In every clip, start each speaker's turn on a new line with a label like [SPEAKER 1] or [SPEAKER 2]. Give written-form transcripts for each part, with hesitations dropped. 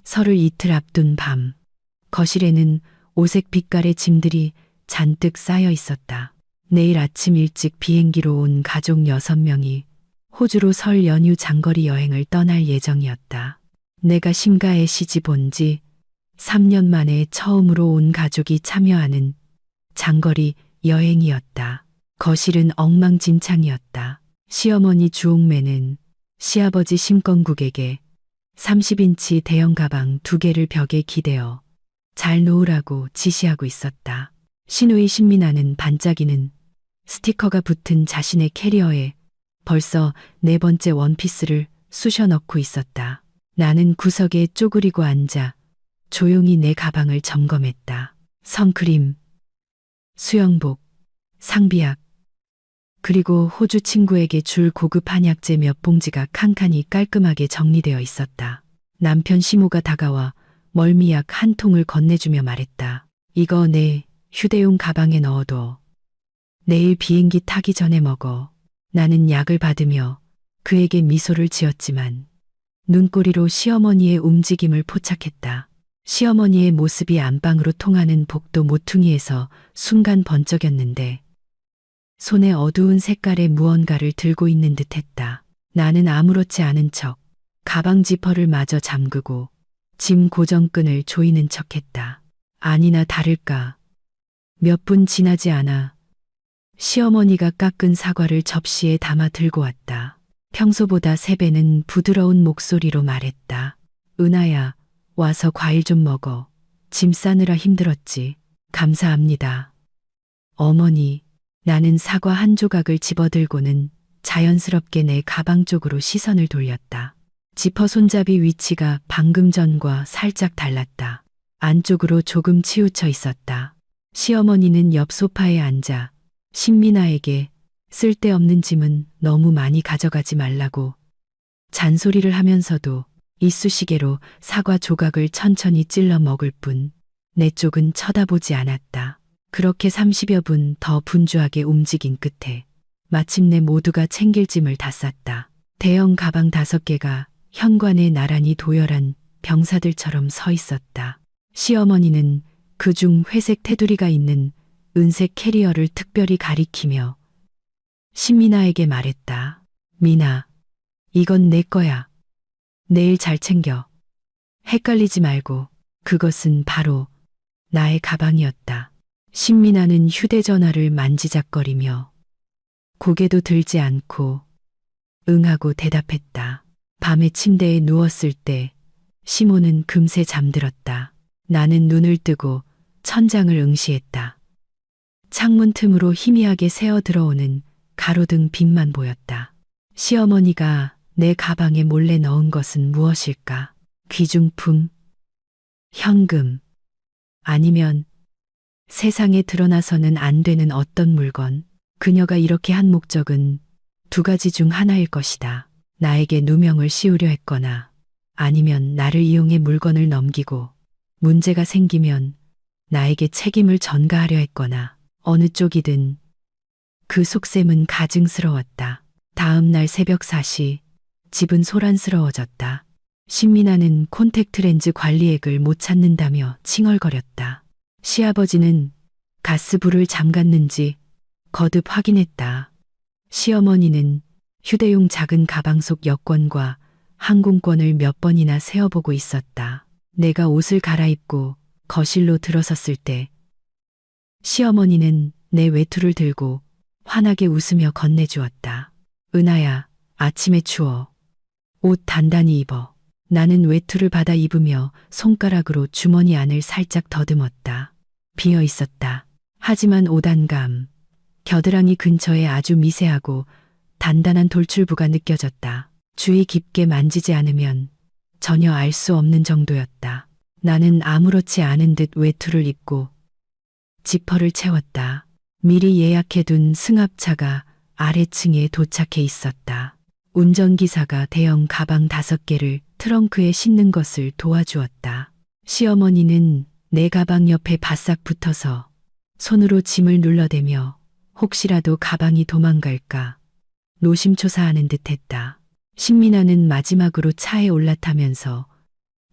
[SPEAKER 1] 설을 이틀 앞둔 밤, 거실에는 오색 빛깔의 짐들이 잔뜩 쌓여 있었다. 내일 아침 일찍 비행기로 온 가족 6명이 호주로 설 연휴 장거리 여행을 떠날 예정이었다. 내가 심가에 시집 온 지 3년 만에 처음으로 온 가족이 참여하는 장거리 여행이었다. 거실은 엉망진창이었다. 시어머니 주옥매는 시아버지 심건국에게 30인치 대형 가방 2개를 벽에 기대어 잘 놓으라고 지시하고 있었다. 시누이 신민아는 반짝이는 스티커가 붙은 자신의 캐리어에 벌써 4번째 원피스를 쑤셔 넣고 있었다. 나는 구석에 쪼그리고 앉아 조용히 내 가방을 점검했다. 선크림, 수영복, 상비약, 그리고 호주 친구에게 줄 고급 한약재 몇 봉지가 칸칸이 깔끔하게 정리되어 있었다. 남편 시모가 다가와 멀미약 한 통을 건네주며 말했다. 이거 내 휴대용 가방에 넣어둬. 내일 비행기 타기 전에 먹어. 나는 약을 받으며 그에게 미소를 지었지만 눈꼬리로 시어머니의 움직임을 포착했다. 시어머니의 모습이 안방으로 통하는 복도 모퉁이에서 순간 번쩍였는데 손에 어두운 색깔의 무언가를 들고 있는 듯했다. 나는 아무렇지 않은 척 가방 지퍼를 마저 잠그고 짐 고정끈을 조이는 척했다. 아니나 다를까 몇 분 지나지 않아 시어머니가 깎은 사과를 접시에 담아 들고 왔다. 평소보다 3배는 부드러운 목소리로 말했다. 은하야, 와서 과일 좀 먹어. 짐 싸느라 힘들었지. 감사합니다. 어머니, 나는 사과 한 조각을 집어들고는 자연스럽게 내 가방 쪽으로 시선을 돌렸다. 지퍼 손잡이 위치가 방금 전과 살짝 달랐다. 안쪽으로 조금 치우쳐 있었다. 시어머니는 옆 소파에 앉아 신민아에게 쓸데없는 짐은 너무 많이 가져가지 말라고 잔소리를 하면서도 이쑤시개로 사과 조각을 천천히 찔러 먹을 뿐 내 쪽은 쳐다보지 않았다. 그렇게 30여 분 더 분주하게 움직인 끝에 마침내 모두가 챙길 짐을 다 쌌다. 대형 가방 5개가 현관에 나란히 도열한 병사들처럼 서 있었다. 시어머니는 그중 회색 테두리가 있는 은색 캐리어를 특별히 가리키며 신민아에게 말했다. 미나, 이건 내 거야. 내일 잘 챙겨. 헷갈리지 말고. 그것은 바로 나의 가방이었다. 신민아는 휴대전화를 만지작거리며 고개도 들지 않고 응하고 대답했다. 밤에 침대에 누웠을 때 시모는 금세 잠들었다. 나는 눈을 뜨고 천장을 응시했다. 창문 틈으로 희미하게 새어 들어오는 가로등 빛만 보였다. 시어머니가 내 가방에 몰래 넣은 것은 무엇일까? 귀중품? 현금? 아니면 세상에 드러나서는 안 되는 어떤 물건? 그녀가 이렇게 한 목적은 2가지 중 하나일 것이다. 나에게 누명을 씌우려 했거나 아니면 나를 이용해 물건을 넘기고 문제가 생기면 나에게 책임을 전가하려 했거나 어느 쪽이든 그 속셈은 가증스러웠다. 다음 날 새벽 4시 집은 소란스러워졌다. 신민아는 콘택트렌즈 관리액을 못 찾는다며 칭얼거렸다. 시아버지는 가스불을 잠갔는지 거듭 확인했다. 시어머니는 휴대용 작은 가방 속 여권과 항공권을 몇 번이나 세어보고 있었다. 내가 옷을 갈아입고 거실로 들어섰을 때 시어머니는 내 외투를 들고 환하게 웃으며 건네주었다. 은하야, 아침에 추워. 옷 단단히 입어. 나는 외투를 받아 입으며 손가락으로 주머니 안을 살짝 더듬었다. 비어 있었다. 하지만 5단감, 겨드랑이 근처에 아주 미세하고 단단한 돌출부가 느껴졌다. 주의 깊게 만지지 않으면 전혀 알 수 없는 정도였다. 나는 아무렇지 않은 듯 외투를 입고 지퍼를 채웠다. 미리 예약해둔 승합차가 아래층에 도착해 있었다. 운전기사가 대형 가방 5개를 트렁크에 싣는 것을 도와주었다. 시어머니는 내 가방 옆에 바싹 붙어서 손으로 짐을 눌러대며 혹시라도 가방이 도망갈까 노심초사하는 듯했다. 신민아는 마지막으로 차에 올라타면서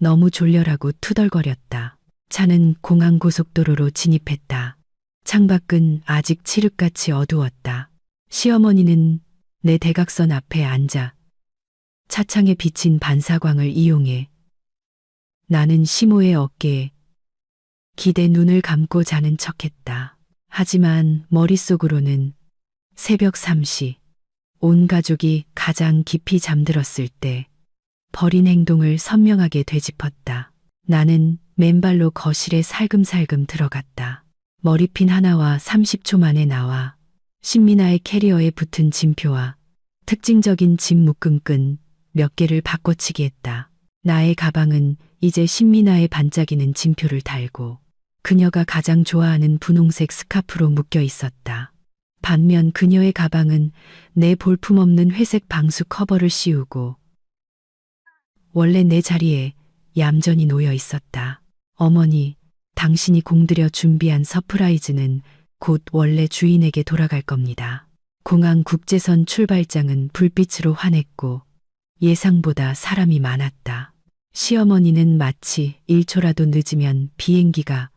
[SPEAKER 1] 너무 졸려라고 투덜거렸다. 차는 공항 고속도로로 진입했다. 창밖은 아직 칠흑같이 어두웠다. 시어머니는 내 대각선 앞에 앉아 차창에 비친 반사광을 이용해 나는 시모의 어깨에 기대 눈을 감고 자는 척했다. 하지만 머릿속으로는 새벽 3시 온 가족이 가장 깊이 잠들었을 때 벌인 행동을 선명하게 되짚었다. 나는 맨발로 거실에 살금살금 들어갔다. 머리핀 하나와 30초 만에 나와 신민아의 캐리어에 붙은 짐표와 특징적인 짐 묶음끈 몇 개를 바꿔치기 했다. 나의 가방은 이제 신민아의 반짝이는 짐표를 달고 그녀가 가장 좋아하는 분홍색 스카프로 묶여 있었다. 반면 그녀의 가방은 내 볼품없는 회색 방수 커버를 씌우고 원래 내 자리에 얌전히 놓여 있었다. 어머니, 당신이 공들여 준비한 서프라이즈는 곧 원래 주인에게 돌아갈 겁니다. 공항 국제선 출발장은 불빛으로 환했고 예상보다 사람이 많았다. 시어머니는 마치 1초라도 늦으면 비행기가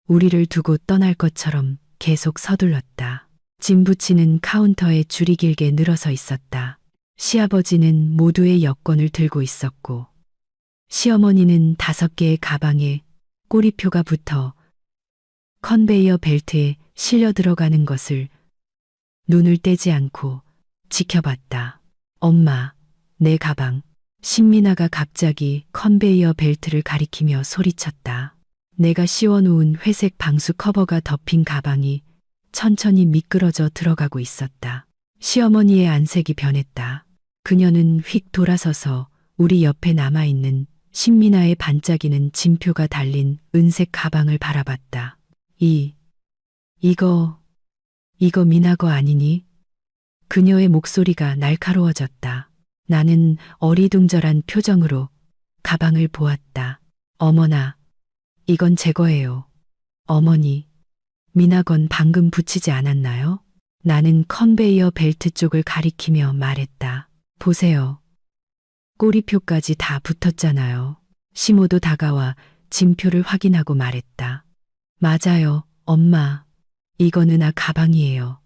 [SPEAKER 1] 우리를 두고 떠날 것처럼 계속 서둘렀다. 짐 붙이는 카운터에 줄이 길게 늘어서 있었다. 시아버지는 모두의 여권을 들고 있었고 시어머니는 5개의 가방에 꼬리표가 붙어 컨베이어 벨트에 실려 들어가는 것을 눈을 떼지 않고 지켜봤다. 엄마, 내 가방. 신민아가 갑자기 컨베이어 벨트를 가리키며 소리쳤다. 내가 씌워놓은 회색 방수 커버가 덮인 가방이 천천히 미끄러져 들어가고 있었다. 시어머니의 안색이 변했다. 그녀는 휙 돌아서서 우리 옆에 남아있는 신민아의 반짝이는 짐표가 달린 은색 가방을 바라봤다. 이거 미나 거 아니니? 그녀의 목소리가 날카로워졌다. 나는 어리둥절한 표정으로 가방을 보았다. 어머나, 이건 제 거예요. 어머니, 미나 건 방금 붙이지 않았나요? 나는 컨베이어 벨트 쪽을 가리키며 말했다. 보세요. 꼬리표까지 다 붙었잖아요. 시모도 다가와 짐표를 확인하고 말했다. 맞아요, 엄마. 이건 은하 가방이에요.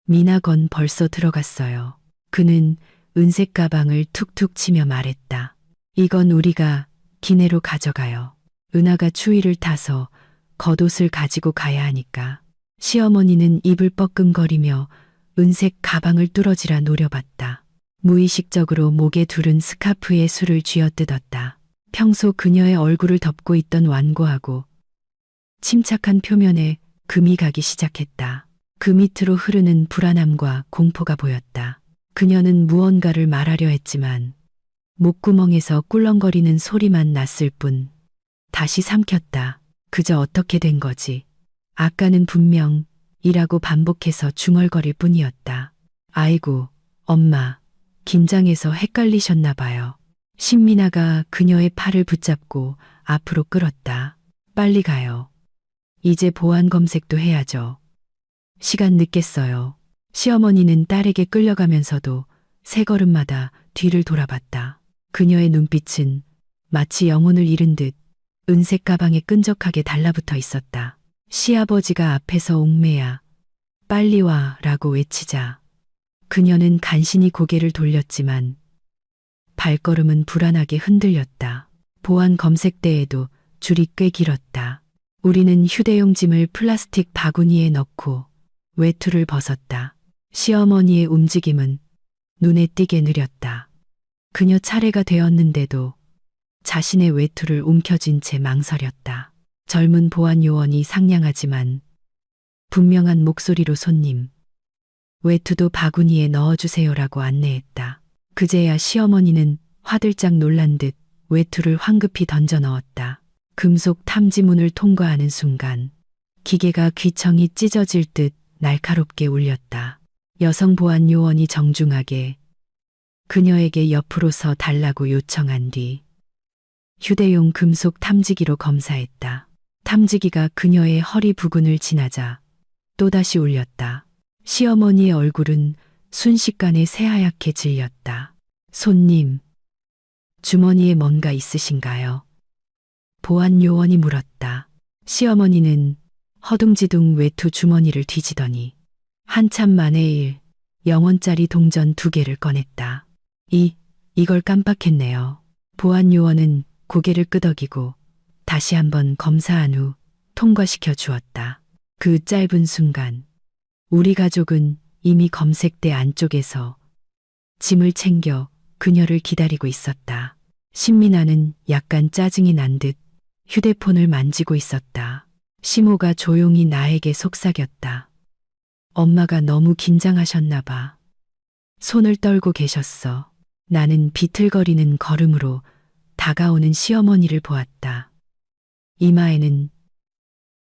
[SPEAKER 1] 미나 건 벌써 들어갔어요. 그는 은색 가방을 툭툭 치며 말했다. 이건 우리가 기내로 가져가요. 은하가 추위를 타서 겉옷을 가지고 가야 하니까. 시어머니는 입을 뻐끔거리며 은색 가방을 뚫어지라 노려봤다. 무의식적으로 목에 두른 스카프에 술을 쥐어뜯었다. 평소 그녀의 얼굴을 덮고 있던 완고하고 침착한 표면에 금이 가기 시작했다. 그 밑으로 흐르는 불안함과 공포가 보였다. 그녀는 무언가를 말하려 했지만 목구멍에서 꿀렁거리는 소리만 났을 뿐 다시 삼켰다. 그저 어떻게 된 거지? 아까는 분명 이라고 반복해서 중얼거릴 뿐이었다. 아이고, 엄마, 긴장해서 헷갈리셨나 봐요. 신민아가 그녀의 팔을 붙잡고 앞으로 끌었다. 빨리 가요. 이제 보안 검색도 해야죠. 시간 늦겠어요. 시어머니는 딸에게 끌려가면서도 세 걸음마다 뒤를 돌아봤다. 그녀의 눈빛은 마치 영혼을 잃은 듯 은색 가방에 끈적하게 달라붙어 있었다. 시아버지가 앞에서 옥매야 빨리 와 라고 외치자 그녀는 간신히 고개를 돌렸지만 발걸음은 불안하게 흔들렸다. 보안 검색대에도 줄이 꽤 길었다. 우리는 휴대용 짐을 플라스틱 바구니에 넣고 외투를 벗었다. 시어머니의 움직임은 눈에 띄게 느렸다. 그녀 차례가 되었는데도 자신의 외투를 움켜쥔 채 망설였다. 젊은 보안 요원이 상냥하지만 분명한 목소리로 손님, 외투도 바구니에 넣어주세요라고 안내했다. 그제야 시어머니는 화들짝 놀란 듯 외투를 황급히 던져 넣었다. 금속 탐지문을 통과하는 순간 기계가 귀청이 찢어질 듯 날카롭게 울렸다. 여성 보안 요원이 정중하게 그녀에게 옆으로 서 달라고 요청한 뒤 휴대용 금속 탐지기로 검사했다. 탐지기가 그녀의 허리 부근을 지나자 또다시 울렸다. 시어머니의 얼굴은 순식간에 새하얗게 질렸다. 손님, 주머니에 뭔가 있으신가요? 보안 요원이 물었다. 시어머니는 허둥지둥 외투 주머니를 뒤지더니 한참 만에 1영원짜리 동전 2개를 꺼냈다. 이걸 깜빡했네요. 보안 요원은 고개를 끄덕이고 다시 한번 검사한 후 통과시켜 주었다. 그 짧은 순간 우리 가족은 이미 검색대 안쪽에서 짐을 챙겨 그녀를 기다리고 있었다. 신민아는 약간 짜증이 난 듯 휴대폰을 만지고 있었다. 시모가 조용히 나에게 속삭였다. 엄마가 너무 긴장하셨나 봐. 손을 떨고 계셨어. 나는 비틀거리는 걸음으로 다가오는 시어머니를 보았다. 이마에는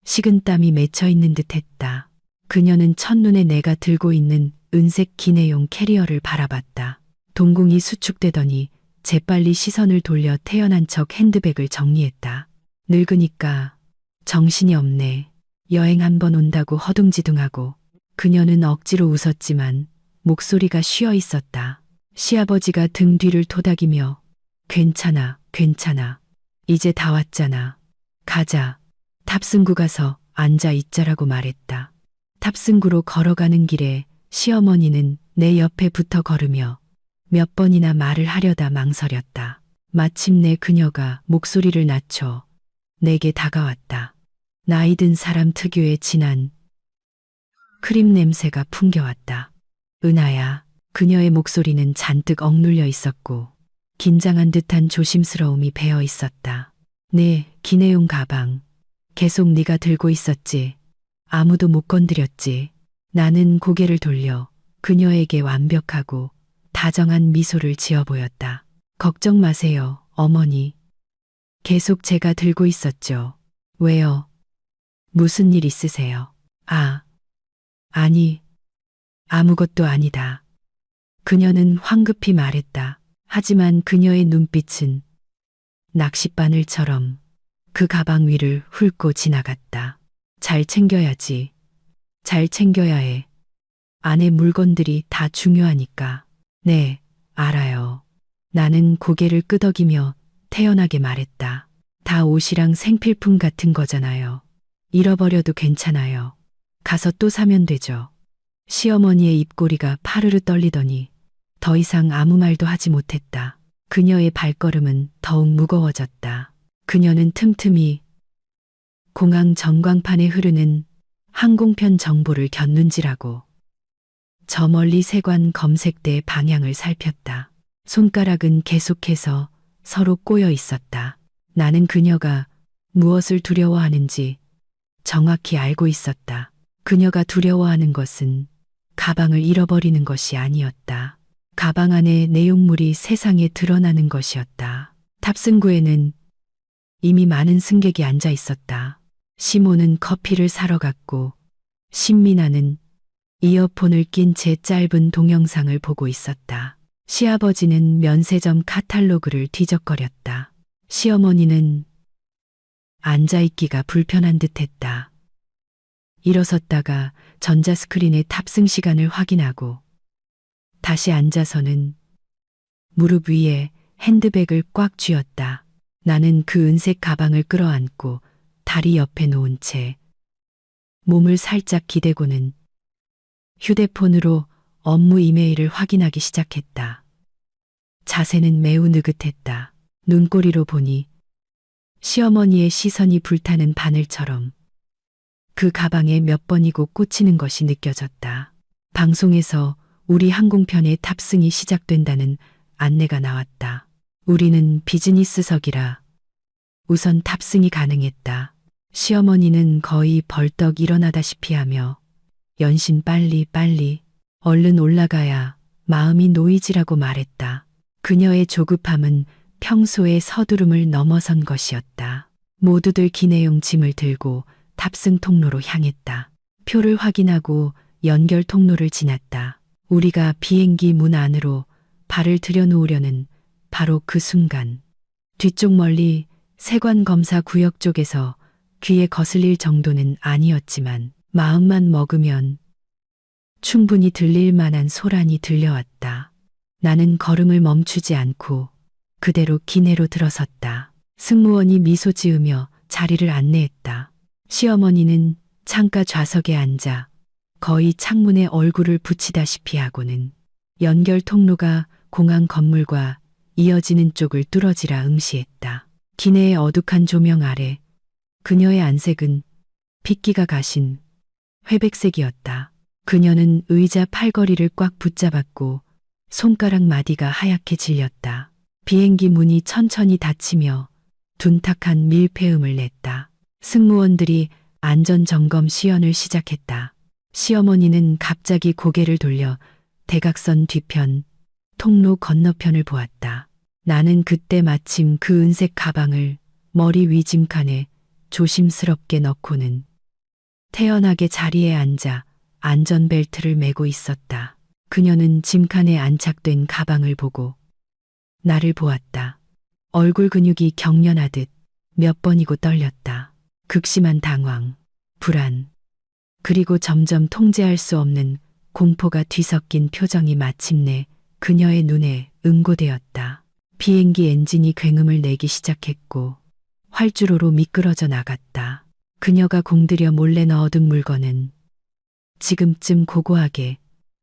[SPEAKER 1] 식은땀이 맺혀 있는 듯 했다. 그녀는 첫눈에 내가 들고 있는 은색 기내용 캐리어를 바라봤다. 동공이 수축되더니 재빨리 시선을 돌려 태연한 척 핸드백을 정리했다. 늙으니까 정신이 없네. 여행 한번 온다고 허둥지둥하고. 그녀는 억지로 웃었지만 목소리가 쉬어 있었다. 시아버지가 등 뒤를 토닥이며 괜찮아, 괜찮아. 이제 다 왔잖아. 가자. 탑승구 가서 앉아 있자라고 말했다. 탑승구로 걸어가는 길에 시어머니는 내 옆에 붙어 걸으며 몇 번이나 말을 하려다 망설였다. 마침내 그녀가 목소리를 낮춰 내게 다가왔다. 나이 든 사람 특유의 진한 크림 냄새가 풍겨왔다. 은하야. 그녀의 목소리는 잔뜩 억눌려 있었고 긴장한 듯한 조심스러움이 배어 있었다. 네, 기내용 가방. 계속 네가 들고 있었지. 아무도 못 건드렸지. 나는 고개를 돌려 그녀에게 완벽하고 다정한 미소를 지어 보였다. 걱정 마세요, 어머니. 계속 제가 들고 있었죠. 왜요? 무슨 일 있으세요? 아니, 아무것도 아니다. 그녀는 황급히 말했다. 하지만 그녀의 눈빛은 낚싯바늘처럼 그 가방 위를 훑고 지나갔다. 잘 챙겨야지. 잘 챙겨야 해. 안에 물건들이 다 중요하니까. 네, 알아요. 나는 고개를 끄덕이며 태연하게 말했다. 다 옷이랑 생필품 같은 거잖아요. 잃어버려도 괜찮아요. 가서 또 사면 되죠. 시어머니의 입꼬리가 파르르 떨리더니 더 이상 아무 말도 하지 못했다. 그녀의 발걸음은 더욱 무거워졌다. 그녀는 틈틈이 공항 전광판에 흐르는 항공편 정보를 곁눈질하고 저 멀리 세관 검색대 방향을 살폈다. 손가락은 계속해서 서로 꼬여 있었다. 나는 그녀가 무엇을 두려워하는지 정확히 알고 있었다. 그녀가 두려워하는 것은 가방을 잃어버리는 것이 아니었다. 가방 안에 내용물이 세상에 드러나는 것이었다. 탑승구에는 이미 많은 승객이 앉아 있었다. 시모는 커피를 사러 갔고 신민아는 이어폰을 낀 채 짧은 동영상을 보고 있었다. 시아버지는 면세점 카탈로그를 뒤적거렸다. 시어머니는 앉아있기가 불편한 듯했다. 일어섰다가 전자스크린의 탑승 시간을 확인하고 다시 앉아서는 무릎 위에 핸드백을 꽉 쥐었다. 나는 그 은색 가방을 끌어안고 다리 옆에 놓은 채 몸을 살짝 기대고는 휴대폰으로 업무 이메일을 확인하기 시작했다. 자세는 매우 느긋했다. 눈꼬리로 보니 시어머니의 시선이 불타는 바늘처럼 그 가방에 몇 번이고 꽂히는 것이 느껴졌다. 방송에서 우리 항공편의 탑승이 시작된다는 안내가 나왔다. 우리는 비즈니스석이라 우선 탑승이 가능했다. 시어머니는 거의 벌떡 일어나다시피 하며 연신 빨리 얼른 올라가야 마음이 놓이지라고 말했다. 그녀의 조급함은 평소의 서두름을 넘어선 것이었다. 모두들 기내용 짐을 들고 탑승 통로로 향했다. 표를 확인하고 연결 통로를 지났다. 우리가 비행기 문 안으로 발을 들여놓으려는 바로 그 순간 뒤쪽 멀리 세관 검사 구역 쪽에서 귀에 거슬릴 정도는 아니었지만 마음만 먹으면 충분히 들릴 만한 소란이 들려왔다. 나는 걸음을 멈추지 않고 그대로 기내로 들어섰다. 승무원이 미소 지으며 자리를 안내했다. 시어머니는 창가 좌석에 앉아 거의 창문에 얼굴을 붙이다시피 하고는 연결 통로가 공항 건물과 이어지는 쪽을 뚫어지라 응시했다. 기내의 어둑한 조명 아래 그녀의 안색은 핏기가 가신 회백색이었다. 그녀는 의자 팔걸이를 꽉 붙잡았고 손가락 마디가 하얗게 질렸다. 비행기 문이 천천히 닫히며 둔탁한 밀폐음을 냈다. 승무원들이 안전점검 시연을 시작했다. 시어머니는 갑자기 고개를 돌려 대각선 뒤편, 통로 건너편을 보았다. 나는 그때 마침 그 은색 가방을 머리 위 짐칸에 조심스럽게 넣고는 태연하게 자리에 앉아 안전벨트를 매고 있었다. 그녀는 짐칸에 안착된 가방을 보고 나를 보았다. 얼굴 근육이 경련하듯 몇 번이고 떨렸다. 극심한 당황, 불안, 그리고 점점 통제할 수 없는 공포가 뒤섞인 표정이 마침내 그녀의 눈에 응고되었다. 비행기 엔진이 굉음을 내기 시작했고 활주로로 미끄러져 나갔다. 그녀가 공들여 몰래 넣어둔 물건은 지금쯤 고고하게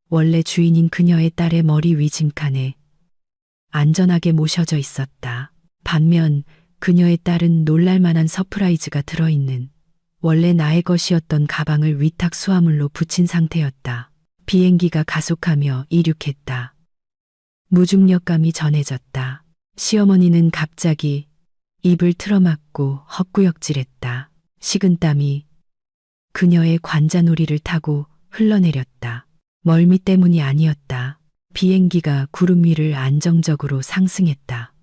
[SPEAKER 1] 원래 주인인 그녀의 딸의 머리 위 짐칸에 안전하게 모셔져 있었다. 반면 그녀의 딸은 놀랄만한 서프라이즈가 들어있는 원래 나의 것이었던 가방을 위탁 수화물로 붙인 상태였다. 비행기가 가속하며 이륙했다. 무중력감이 전해졌다. 시어머니는 갑자기 입을 틀어막고 헛구역질했다. 식은땀이 그녀의 관자놀이를 타고 흘러내렸다. 멀미 때문이 아니었다. 비행기가 구름 위를 안정적으로 상승했다.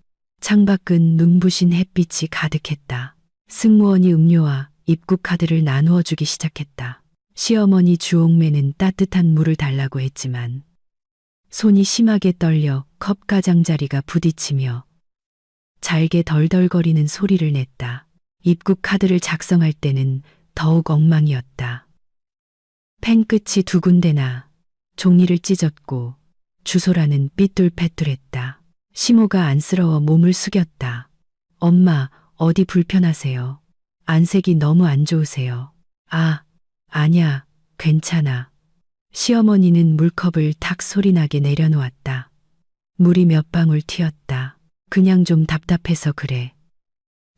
[SPEAKER 1] 창밖은 눈부신 햇빛이 가득했다. 승무원이 음료와 입국 카드를 나누어 주기 시작했다. 시어머니 주옥매는 따뜻한 물을 달라고 했지만 손이 심하게 떨려 컵 가장자리가 부딪히며 잘게 덜덜거리는 소리를 냈다. 입국 카드를 작성할 때는 더욱 엉망이었다. 펜 끝이 두 군데나 종이를 찢었고 주소라는 삐뚤빼뚤했다. 시모가 안쓰러워 몸을 숙였다. 엄마, 어디 불편하세요? 안색이 너무 안 좋으세요. 아, 아냐, 괜찮아. 시어머니는 물컵을 탁 소리나게 내려놓았다. 물이 몇 방울 튀었다. 그냥 좀 답답해서 그래.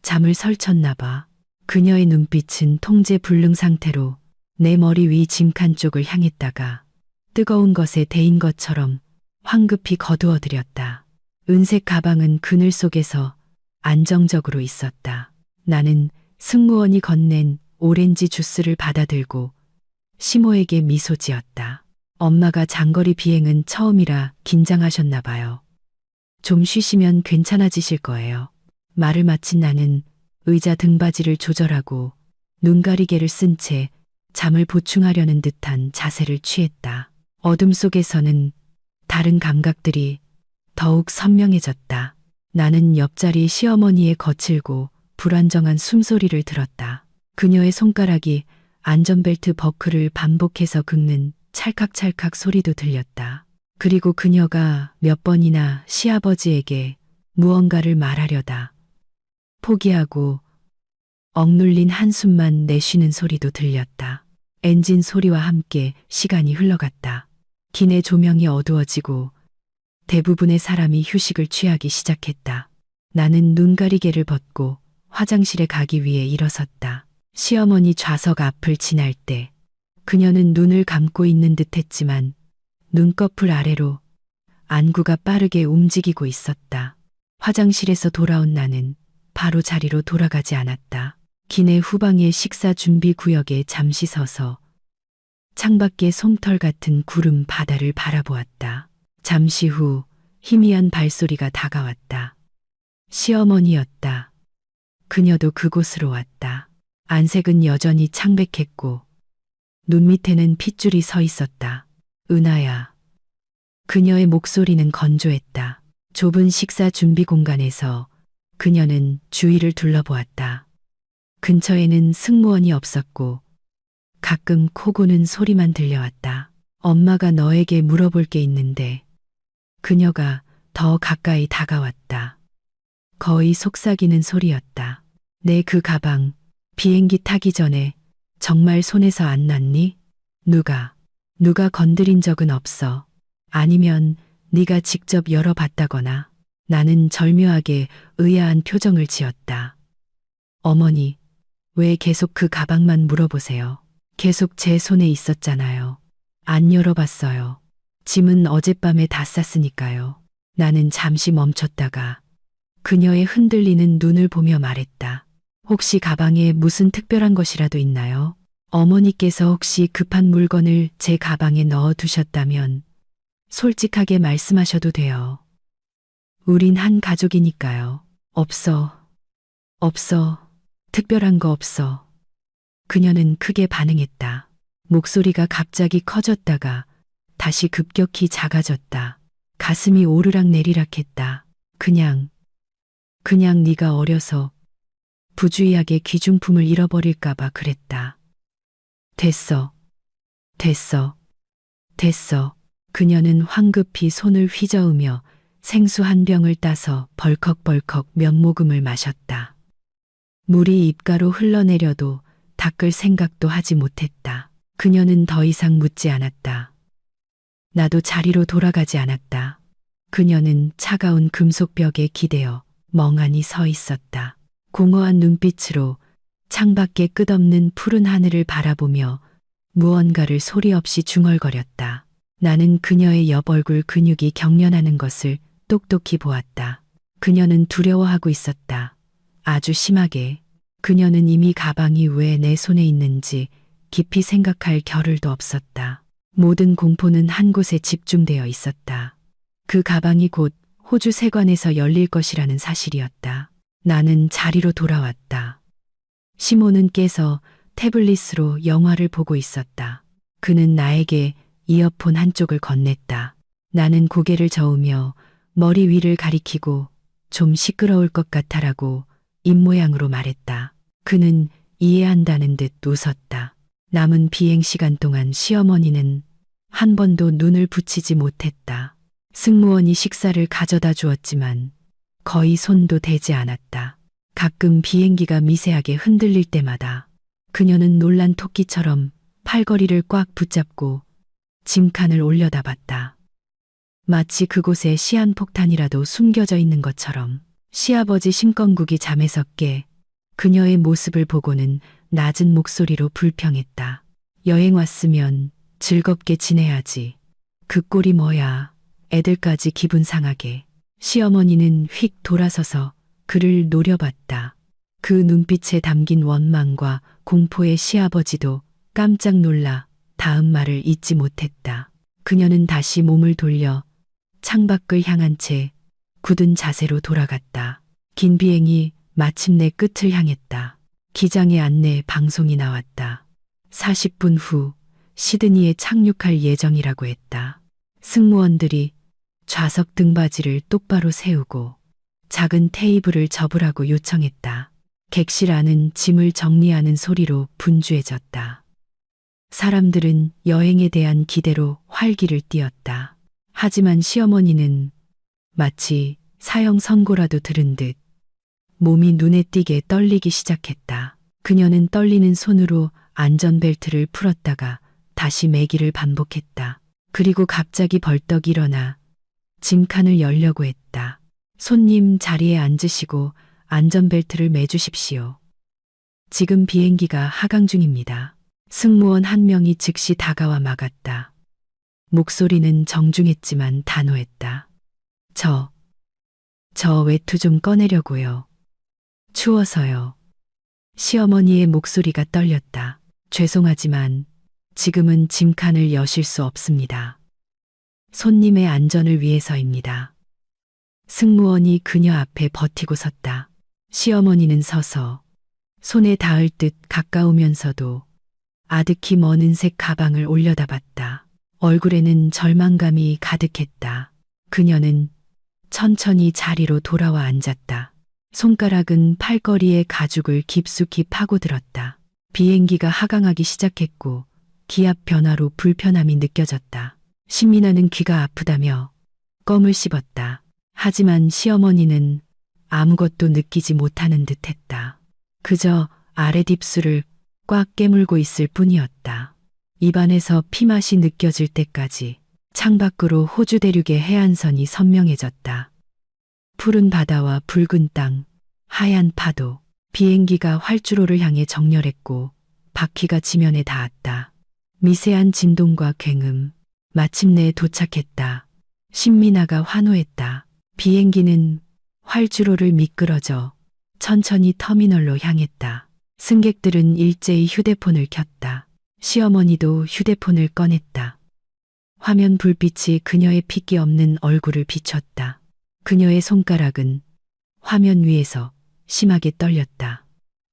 [SPEAKER 1] 잠을 설쳤나 봐. 그녀의 눈빛은 통제 불능 상태로 내 머리 위 짐칸 쪽을 향했다가 뜨거운 것에 데인 것처럼 황급히 거두어들였다. 은색 가방은 그늘 속에서 안정적으로 있었다. 나는 승무원이 건넨 오렌지 주스를 받아들고 시모에게 미소 지었다. 엄마가 장거리 비행은 처음이라 긴장하셨나 봐요. 좀 쉬시면 괜찮아지실 거예요. 말을 마친 나는 의자 등받이를 조절하고 눈가리개를 쓴 채 잠을 보충하려는 듯한 자세를 취했다. 어둠 속에서는 다른 감각들이 더욱 선명해졌다. 나는 옆자리 시어머니의 거칠고 불안정한 숨소리를 들었다. 그녀의 손가락이 안전벨트 버클을 반복해서 긁는 찰칵찰칵 소리도 들렸다. 그리고 그녀가 몇 번이나 시아버지에게 무언가를 말하려다 포기하고 억눌린 한숨만 내쉬는 소리도 들렸다. 엔진 소리와 함께 시간이 흘러갔다. 기내 조명이 어두워지고 대부분의 사람이 휴식을 취하기 시작했다. 나는 눈가리개를 벗고 화장실에 가기 위해 일어섰다. 시어머니 좌석 앞을 지날 때 그녀는 눈을 감고 있는 듯 했지만 눈꺼풀 아래로 안구가 빠르게 움직이고 있었다. 화장실에서 돌아온 나는 바로 자리로 돌아가지 않았다. 기내 후방의 식사 준비 구역에 잠시 서서 창밖의 솜털 같은 구름 바다를 바라보았다. 잠시 후 희미한 발소리가 다가왔다. 시어머니였다. 그녀도 그곳으로 왔다. 안색은 여전히 창백했고 눈 밑에는 핏줄이 서 있었다. 은하야. 그녀의 목소리는 건조했다. 좁은 식사 준비 공간에서 그녀는 주위를 둘러보았다. 근처에는 승무원이 없었고 가끔 코 고는 소리만 들려왔다. 엄마가 너에게 물어볼 게 있는데. 그녀가 더 가까이 다가왔다. 거의 속삭이는 소리였다. 내 그 가방, 비행기 타기 전에 정말 손에서 안 났니? 누가 건드린 적은 없어. 아니면 네가 직접 열어봤다거나. 나는 절묘하게 의아한 표정을 지었다. 어머니, 왜 계속 그 가방만 물어보세요? 계속 제 손에 있었잖아요. 안 열어봤어요. 짐은 어젯밤에 다 쌌으니까요. 나는 잠시 멈췄다가 그녀의 흔들리는 눈을 보며 말했다. 혹시 가방에 무슨 특별한 것이라도 있나요? 어머니께서 혹시 급한 물건을 제 가방에 넣어 두셨다면 솔직하게 말씀하셔도 돼요. 우린 한 가족이니까요. 없어. 특별한 거 없어. 그녀는 크게 반응했다. 목소리가 갑자기 커졌다가 다시 급격히 작아졌다. 가슴이 오르락 내리락 했다. 그냥 네가 어려서 부주의하게 귀중품을 잃어버릴까봐 그랬다. 됐어. 그녀는 황급히 손을 휘저으며 생수 한 병을 따서 벌컥벌컥 몇 모금을 마셨다. 물이 입가로 흘러내려도 닦을 생각도 하지 못했다. 그녀는 더 이상 묻지 않았다. 나도 자리로 돌아가지 않았다. 그녀는 차가운 금속벽에 기대어 멍하니 서 있었다. 공허한 눈빛으로 창밖에 끝없는 푸른 하늘을 바라보며 무언가를 소리 없이 중얼거렸다. 나는 그녀의 옆 얼굴 근육이 경련하는 것을 똑똑히 보았다. 그녀는 두려워하고 있었다. 아주 심하게. 그녀는 이미 가방이 왜 내 손에 있는지 깊이 생각할 겨를도 없었다. 모든 공포는 한 곳에 집중되어 있었다. 그 가방이 곧 호주 세관에서 열릴 것이라는 사실이었다. 나는 자리로 돌아왔다. 시몬은 깨서 태블릿으로 영화를 보고 있었다. 그는 나에게 이어폰 한쪽을 건넸다. 나는 고개를 저으며 머리 위를 가리키고 좀 시끄러울 것 같아라고 입모양으로 말했다. 그는 이해한다는 듯 웃었다. 남은 비행 시간 동안 시어머니는 한 번도 눈을 붙이지 못했다. 승무원이 식사를 가져다 주었지만 거의 손도 대지 않았다. 가끔 비행기가 미세하게 흔들릴 때마다 그녀는 놀란 토끼처럼 팔걸이를 꽉 붙잡고 짐칸을 올려다봤다. 마치 그곳에 시한폭탄이라도 숨겨져 있는 것처럼. 시아버지 심건국이 잠에서 깨 그녀의 모습을 보고는 낮은 목소리로 불평했다. 여행 왔으면 즐겁게 지내야지. 그 꼴이 뭐야. 애들까지 기분 상하게. 시어머니는 휙 돌아서서 그를 노려봤다. 그 눈빛에 담긴 원망과 공포에 시아버지도 깜짝 놀라 다음 말을 잊지 못했다. 그녀는 다시 몸을 돌려 창밖을 향한 채 굳은 자세로 돌아갔다. 긴 비행이 마침내 끝을 향했다. 기장의 안내 방송이 나왔다. 40분 후 시드니에 착륙할 예정이라고 했다. 승무원들이 좌석 등받이를 똑바로 세우고 작은 테이블을 접으라고 요청했다. 객실 안은 짐을 정리하는 소리로 분주해졌다. 사람들은 여행에 대한 기대로 활기를 띠었다. 하지만 시어머니는 마치 사형 선고라도 들은 듯 몸이 눈에 띄게 떨리기 시작했다. 그녀는 떨리는 손으로 안전벨트를 풀었다가 다시 매기를 반복했다. 그리고 갑자기 벌떡 일어나 짐칸을 열려고 했다. 손님 자리에 앉으시고 안전벨트를 매주십시오. 지금 비행기가 하강 중입니다. 승무원 한 명이 즉시 다가와 막았다. 목소리는 정중했지만 단호했다. 저 외투 좀 꺼내려고요. 추워서요. 시어머니의 목소리가 떨렸다. 죄송하지만 지금은 짐칸을 여실 수 없습니다. 손님의 안전을 위해서입니다. 승무원이 그녀 앞에 버티고 섰다. 시어머니는 서서 손에 닿을 듯 가까우면서도 아득히 먼 은색 가방을 올려다봤다. 얼굴에는 절망감이 가득했다. 그녀는 천천히 자리로 돌아와 앉았다. 손가락은 팔걸이의 가죽을 깊숙이 파고들었다. 비행기가 하강하기 시작했고 기압 변화로 불편함이 느껴졌다. 신민아는 귀가 아프다며 껌을 씹었다. 하지만 시어머니는 아무것도 느끼지 못하는 듯했다. 그저 아랫입술을 꽉 깨물고 있을 뿐이었다. 입안에서 피맛이 느껴질 때까지 창밖으로 호주 대륙의 해안선이 선명해졌다. 푸른 바다와 붉은 땅, 하얀 파도, 비행기가 활주로를 향해 정렬했고 바퀴가 지면에 닿았다. 미세한 진동과 굉음, 마침내 도착했다. 신민아가 환호했다. 비행기는 활주로를 미끄러져 천천히 터미널로 향했다. 승객들은 일제히 휴대폰을 켰다. 시어머니도 휴대폰을 꺼냈다. 화면 불빛이 그녀의 핏기 없는 얼굴을 비췄다. 그녀의 손가락은 화면 위에서 심하게 떨렸다.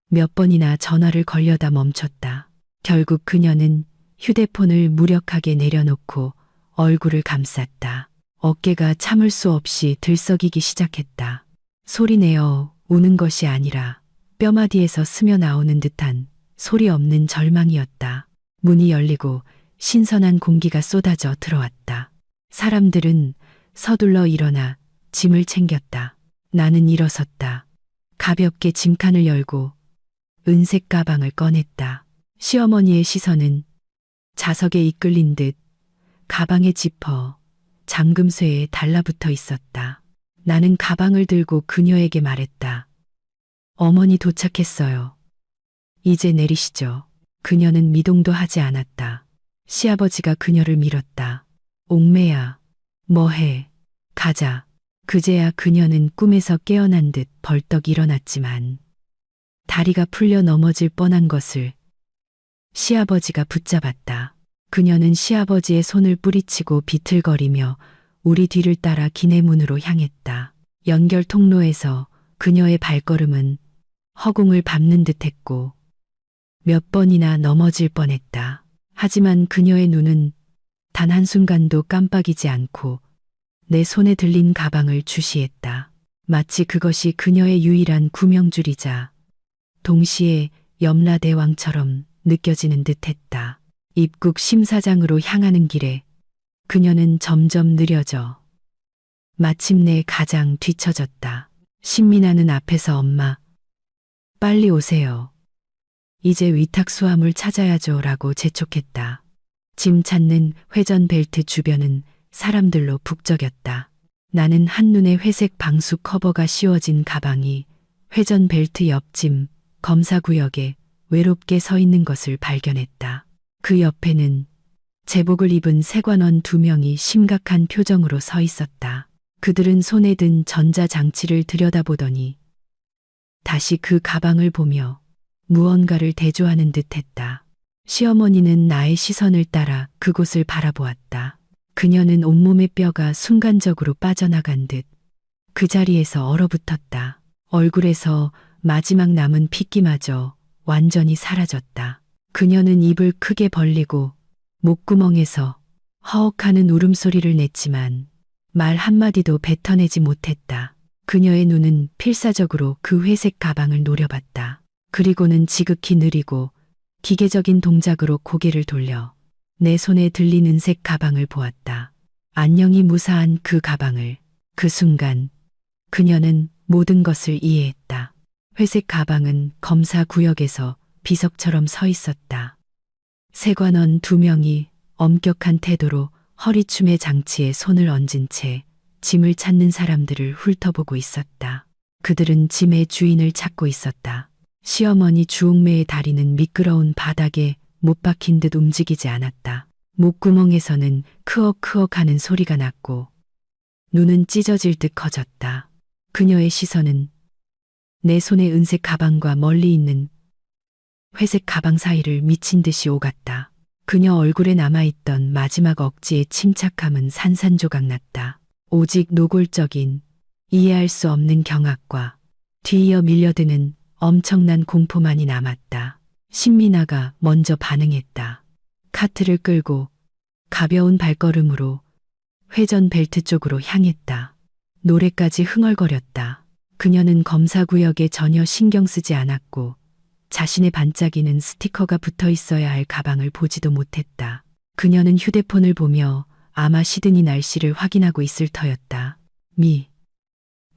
[SPEAKER 1] 몇 번이나 전화를 걸려다 멈췄다. 결국 그녀는 휴대폰을 무력하게 내려놓고 얼굴을 감쌌다. 어깨가 참을 수 없이 들썩이기 시작했다. 소리내어 우는 것이 아니라 뼈마디에서 스며 나오는 듯한 소리 없는 절망이었다. 문이 열리고 신선한 공기가 쏟아져 들어왔다. 사람들은 서둘러 일어나 짐을 챙겼다. 나는 일어섰다. 가볍게 짐칸을 열고 은색 가방을 꺼냈다. 시어머니의 시선은 자석에 이끌린 듯 가방의 지퍼, 잠금쇠에 달라붙어 있었다. 나는 가방을 들고 그녀에게 말했다. 어머니 도착했어요. 이제 내리시죠. 그녀는 미동도 하지 않았다. 시아버지가 그녀를 밀었다. 옥매야, 뭐해, 가자. 그제야 그녀는 꿈에서 깨어난 듯 벌떡 일어났지만 다리가 풀려 넘어질 뻔한 것을 시아버지가 붙잡았다. 그녀는 시아버지의 손을 뿌리치고 비틀거리며 우리 뒤를 따라 기내문으로 향했다. 연결 통로에서 그녀의 발걸음은 허공을 밟는 듯했고 몇 번이나 넘어질 뻔했다. 하지만 그녀의 눈은 단 한순간도 깜빡이지 않고 내 손에 들린 가방을 주시했다. 마치 그것이 그녀의 유일한 구명줄이자 동시에 염라대왕처럼 느껴지는 듯했다. 입국 심사장으로 향하는 길에 그녀는 점점 느려져 마침내 가장 뒤처졌다. 신민아는 앞에서 엄마, 빨리 오세요. 이제 위탁수화물 찾아야죠 라고 재촉했다. 짐 찾는 회전 벨트 주변은 사람들로 북적였다. 나는 한눈에 회색 방수 커버가 씌워진 가방이 회전 벨트 옆짐 검사구역에 외롭게 서 있는 것을 발견했다. 그 옆에는 제복을 입은 세관원 2명이 심각한 표정으로 서 있었다. 그들은 손에 든 전자장치를 들여다보더니 다시 그 가방을 보며 무언가를 대조하는 듯했다. 시어머니는 나의 시선을 따라 그곳을 바라보았다. 그녀는 온몸의 뼈가 순간적으로 빠져나간 듯 그 자리에서 얼어붙었다. 얼굴에서 마지막 남은 핏기마저 완전히 사라졌다. 그녀는 입을 크게 벌리고 목구멍에서 허욱하는 울음소리를 냈지만 말 한마디도 뱉어내지 못했다. 그녀의 눈은 필사적으로 그 회색 가방을 노려봤다. 그리고는 지극히 느리고 기계적인 동작으로 고개를 돌려 내 손에 들린 은색 가방을 보았다. 안녕이 무사한 그 가방을. 그 순간 그녀는 모든 것을 이해했다. 회색 가방은 검사 구역에서 비석처럼 서 있었다. 세관원 2명이 엄격한 태도로 허리춤의 장치에 손을 얹은 채 짐을 찾는 사람들을 훑어보고 있었다. 그들은 짐의 주인을 찾고 있었다. 시어머니 주옥매의 다리는 미끄러운 바닥에 못 박힌 듯 움직이지 않았다. 목구멍에서는 크억크억 하는 소리가 났고 눈은 찢어질 듯 커졌다. 그녀의 시선은 내 손의 은색 가방과 멀리 있는 회색 가방 사이를 미친 듯이 오갔다. 그녀 얼굴에 남아있던 마지막 억지의 침착함은 산산조각 났다. 오직 노골적인 이해할 수 없는 경악과 뒤이어 밀려드는 엄청난 공포만이 남았다. 신민아가 먼저 반응했다. 카트를 끌고 가벼운 발걸음으로 회전 벨트 쪽으로 향했다. 노래까지 흥얼거렸다. 그녀는 검사구역에 전혀 신경 쓰지 않았고 자신의 반짝이는 스티커가 붙어 있어야 할 가방을 보지도 못했다. 그녀는 휴대폰을 보며 아마 시드니 날씨를 확인하고 있을 터였다.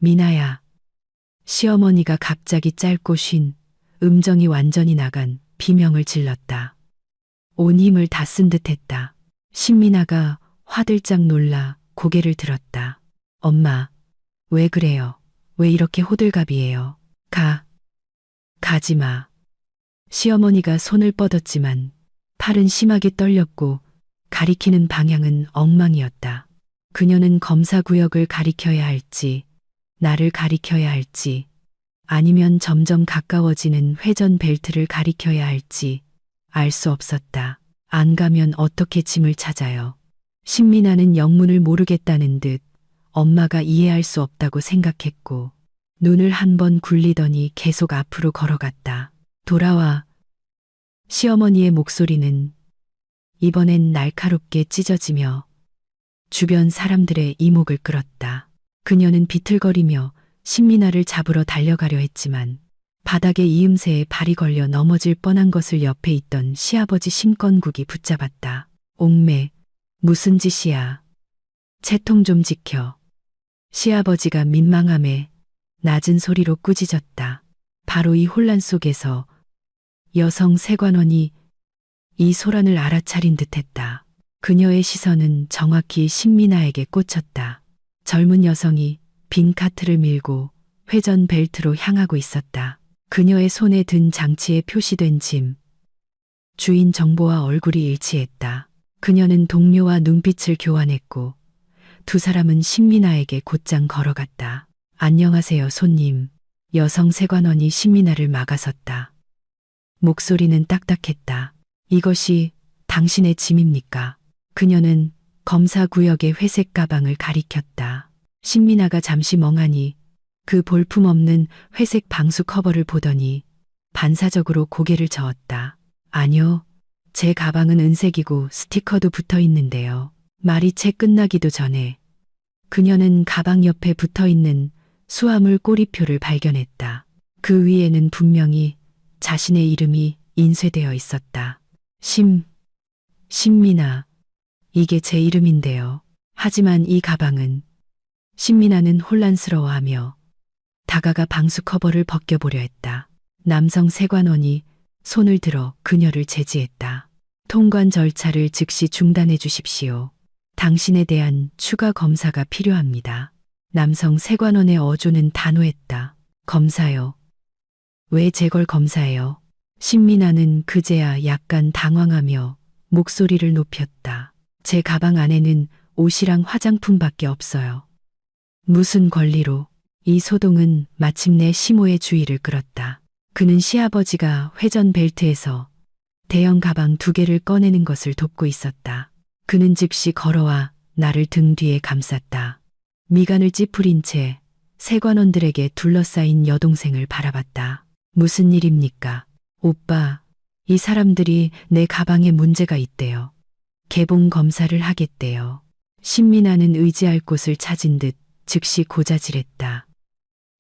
[SPEAKER 1] 미나야. 시어머니가 갑자기 짧고 쉰 음정이 완전히 나간 비명을 질렀다. 온 힘을 다 쓴 듯했다. 신민아가 화들짝 놀라 고개를 들었다. 엄마, 왜 그래요? 왜 이렇게 호들갑이에요? 가지 마. 시어머니가 손을 뻗었지만 팔은 심하게 떨렸고 가리키는 방향은 엉망이었다. 그녀는 검사 구역을 가리켜야 할지, 나를 가리켜야 할지, 아니면 점점 가까워지는 회전 벨트를 가리켜야 할지 알 수 없었다. 안 가면 어떻게 짐을 찾아요? 신민아는 영문을 모르겠다는 듯 엄마가 이해할 수 없다고 생각했고 눈을 한 번 굴리더니 계속 앞으로 걸어갔다. 돌아와. 시어머니의 목소리는 이번엔 날카롭게 찢어지며 주변 사람들의 이목을 끌었다. 그녀는 비틀거리며 신민아를 잡으러 달려가려 했지만 바닥에 이음새에 발이 걸려 넘어질 뻔한 것을 옆에 있던 시아버지 심건국이 붙잡았다. 옥매, 무슨 짓이야. 채통 좀 지켜. 시아버지가 민망함에 낮은 소리로 꾸짖었다. 바로 이 혼란 속에서 여성 세관원이 이 소란을 알아차린 듯했다. 그녀의 시선은 정확히 신민아에게 꽂혔다. 젊은 여성이 빈 카트를 밀고 회전 벨트로 향하고 있었다. 그녀의 손에 든 장치에 표시된 짐. 주인 정보와 얼굴이 일치했다. 그녀는 동료와 눈빛을 교환했고 두 사람은 신민아에게 곧장 걸어갔다. 안녕하세요, 손님. 여성 세관원이 신민아를 막아섰다. 목소리는 딱딱했다. 이것이 당신의 짐입니까? 그녀는 검사 구역의 회색 가방을 가리켰다. 신민아가 잠시 멍하니 그 볼품없는 회색 방수 커버를 보더니 반사적으로 고개를 저었다. 아니요, 제 가방은 은색이고 스티커도 붙어 있는데요. 말이 채 끝나기도 전에 그녀는 가방 옆에 붙어 있는 수화물 꼬리표를 발견했다. 그 위에는 분명히 자신의 이름이 인쇄되어 있었다. 신민아. 이게 제 이름인데요. 하지만 이 가방은 신민아는 혼란스러워하며 다가가 방수 커버를 벗겨보려 했다. 남성 세관원이 손을 들어 그녀를 제지했다. 통관 절차를 즉시 중단해 주십시오. 당신에 대한 추가 검사가 필요합니다. 남성 세관원의 어조는 단호했다. 검사요. 왜 제 걸 검사해요? 신민아는 그제야 약간 당황하며 목소리를 높였다. 제 가방 안에는 옷이랑 화장품밖에 없어요. 무슨 권리로? 이 소동은 마침내 시모의 주의를 끌었다. 그는 시아버지가 회전 벨트에서 대형 가방 2개를 꺼내는 것을 돕고 있었다. 그는 즉시 걸어와 나를 등 뒤에 감쌌다. 미간을 찌푸린 채 세관원들에게 둘러싸인 여동생을 바라봤다. 무슨 일입니까? 오빠, 이 사람들이 내 가방에 문제가 있대요. 개봉 검사를 하겠대요. 신민아는 의지할 곳을 찾은 듯 즉시 고자질했다.